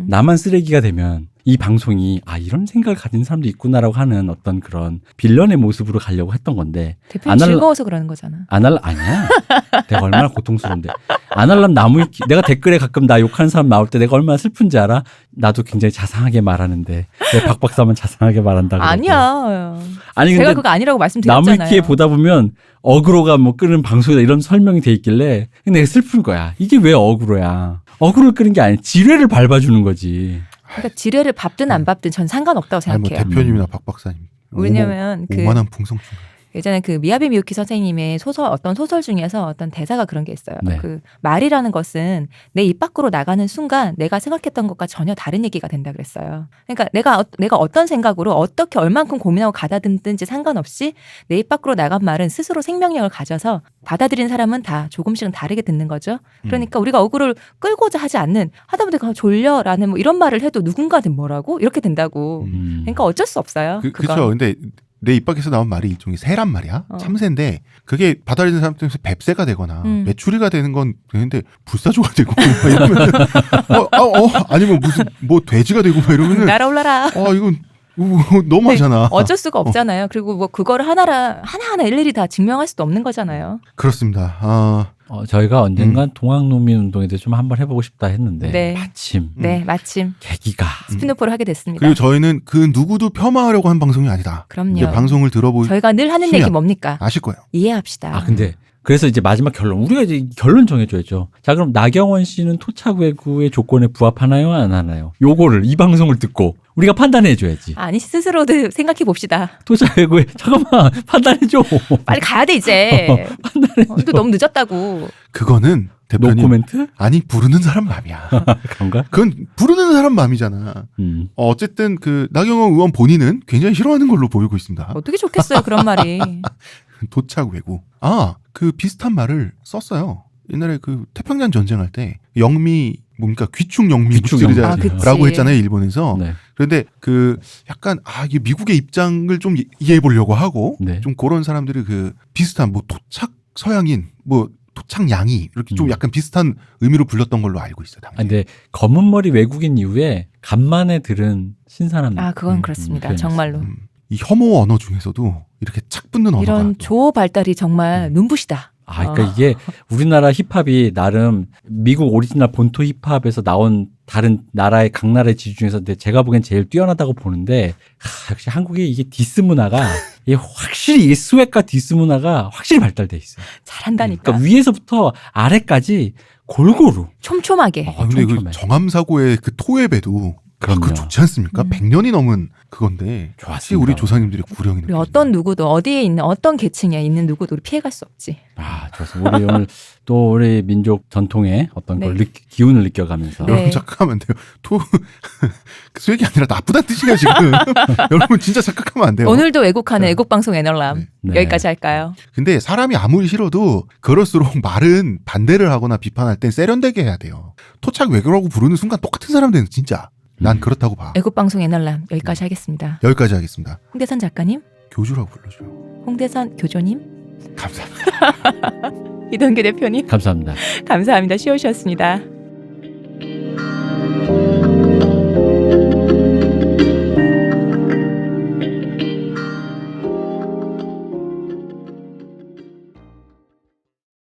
나만 쓰레기가 되면 이 방송이 이런 생각을 가진 사람도 있구나라고 하는 어떤 그런 빌런의 모습으로 가려고 했던 건데 대표님 즐거워서 그러는 거잖아. 아니야. 내가 얼마나 고통스러운데 안 하려면 내가 댓글에 가끔 나 욕하는 사람 나올 때 내가 얼마나 슬픈지 알아? 나도 굉장히 자상하게 말하는데 왜 박 박사만 자상하게 말한다 그러고. 아니야. 아니 제가 근데 그거 아니라고 말씀드렸잖아요. 나무위키에 보다 보면 어그로가 뭐 끄는 방송이다 이런 설명이 돼 있길래 내가 슬픈 거야. 이게 왜 어그로야? 어그로를 끄는 게 아니야. 지뢰를 밟아주는 거지. 그러니까 지뢰를 밟든 안 밟든 전 상관없다고 생각해요. 대표님이나 박 박사님. 왜냐면 오만한 풍성충. 예전에 그 미야비 미유키 선생님의 어떤 소설 중에서 어떤 대사가 그런 게 있어요. 네. 그 말이라는 것은 내 입 밖으로 나가는 순간 내가 생각했던 것과 전혀 다른 얘기가 된다 그랬어요. 그러니까 내가 어떤 생각으로 어떻게 얼만큼 고민하고 가다듬든지 상관없이 내 입 밖으로 나간 말은 스스로 생명력을 가져서 받아들인 사람은 다 조금씩은 다르게 듣는 거죠. 그러니까 우리가 어그로를 끌고자 하지 않는 하다못해 졸려라는 뭐 이런 말을 해도 누군가한테 뭐라고 이렇게 된다고. 그러니까 어쩔 수 없어요. 그렇죠. 근데 내 입 밖에서 나온 말이 일종의 새란 말이야. 참새인데 그게 받아들이는 사람 때문에 뱁새가 되거나 메추리가 되는 건 되는데 불사조가 되고 막 이러면 아니면 무슨 뭐 돼지가 되고 막 이러면은 날아올라라. 이건 너무하잖아. 어쩔 수가 없잖아요. 그리고 뭐 그거를 하나하나 일일이 다 증명할 수도 없는 거잖아요. 그렇습니다. 저희가 언젠간 동학농민운동에 대해서 좀 한번 해보고 싶다 했는데 네. 마침 계기가 스피노프를 하게 됐습니다. 그리고 저희는 그 누구도 폄하하려고 한 방송이 아니다. 그럼요. 이제 방송을 저희가 늘 하는 얘기 뭡니까? 아실 거예요. 이해합시다. 근데 그래서 이제 마지막 결론 우리가 이제 결론 정해줘야죠. 자 그럼 나경원 씨는 토착외구의 조건에 부합하나요 안 하나요? 요거를 이 방송을 듣고 우리가 판단해줘야지. 아니 스스로도 생각해 봅시다. 토착외구에 잠깐만 판단해줘. 빨리 가야 돼 이제. 또 너무 늦었다고. 그거는 대표님 노코멘트? 아니 부르는 사람 마음이야. 그런가? 그건 부르는 사람 마음이잖아. 어쨌든 그 나경원 의원 본인은 굉장히 싫어하는 걸로 보이고 있습니다. 어떻게 좋겠어요 그런 말이. 도착 외구. 그 비슷한 말을 썼어요. 옛날에 그 태평양 전쟁할 때 영미 뭡니까 귀축 영미 묵지르자라고 했잖아요 일본에서. 네. 그런데 그 약간 이게 미국의 입장을 좀 이해해 보려고 하고 네. 좀 그런 사람들이 그 비슷한 뭐 토착 서양인 뭐 토착 양이 이렇게 좀 약간 비슷한 의미로 불렸던 걸로 알고 있어요. 근데 검은 머리 외국인 이후에 간만에 들은 신선한. 그건 그렇습니다. 정말로. 이 혐오 언어 중에서도 이렇게 착 붙는 언어가 이런 조어 발달이 정말 눈부시다. 그러니까 이게 우리나라 힙합이 나름 미국 오리지널 본토 힙합에서 나온 다른 나라의 각 나라의 지주 중에서 제가 보기엔 제일 뛰어나다고 보는데 역시 한국의 이게 디스 문화가 이게 확실히 이게 스웩과 디스 문화가 확실히 발달돼 있어요. 잘한다니까. 그러니까 위에서부터 아래까지 골고루 촘촘하게. 근데 그 정암사고의 그 토해배도 그거 좋지 않습니까? 100년이 넘은 그건데 사실 우리 조상님들이 구령이 우리 어떤 누구도 어디에 있는 어떤 계층에 있는 누구도 우리 피해갈 수 없지. 좋습니다. 우리 오늘 또 우리 민족 전통의 어떤 걸 기운을 느껴가면서 여러분 착각하면 안 돼요. 수액이 아니라 나쁘다는 뜻이야 지금. 여러분 진짜 착각하면 안 돼요. 오늘도 애국하는 애국방송 애널람 여기까지 할까요? 근데 사람이 아무리 싫어도 그럴수록 말은 반대를 하거나 비판할 땐 세련되게 해야 돼요. 토착 외교라고 부르는 순간 똑같은 사람 되는 진짜. 난 그렇다고 봐. 애국방송 애널람 여기까지 하겠습니다. 여기까지 하겠습니다. 홍대선 작가님. 교주라고 불러줘요. 홍대선 교조님. 감사합니다. 이동규 대표님. 감사합니다. 감사합니다. 쉬우셨습니다.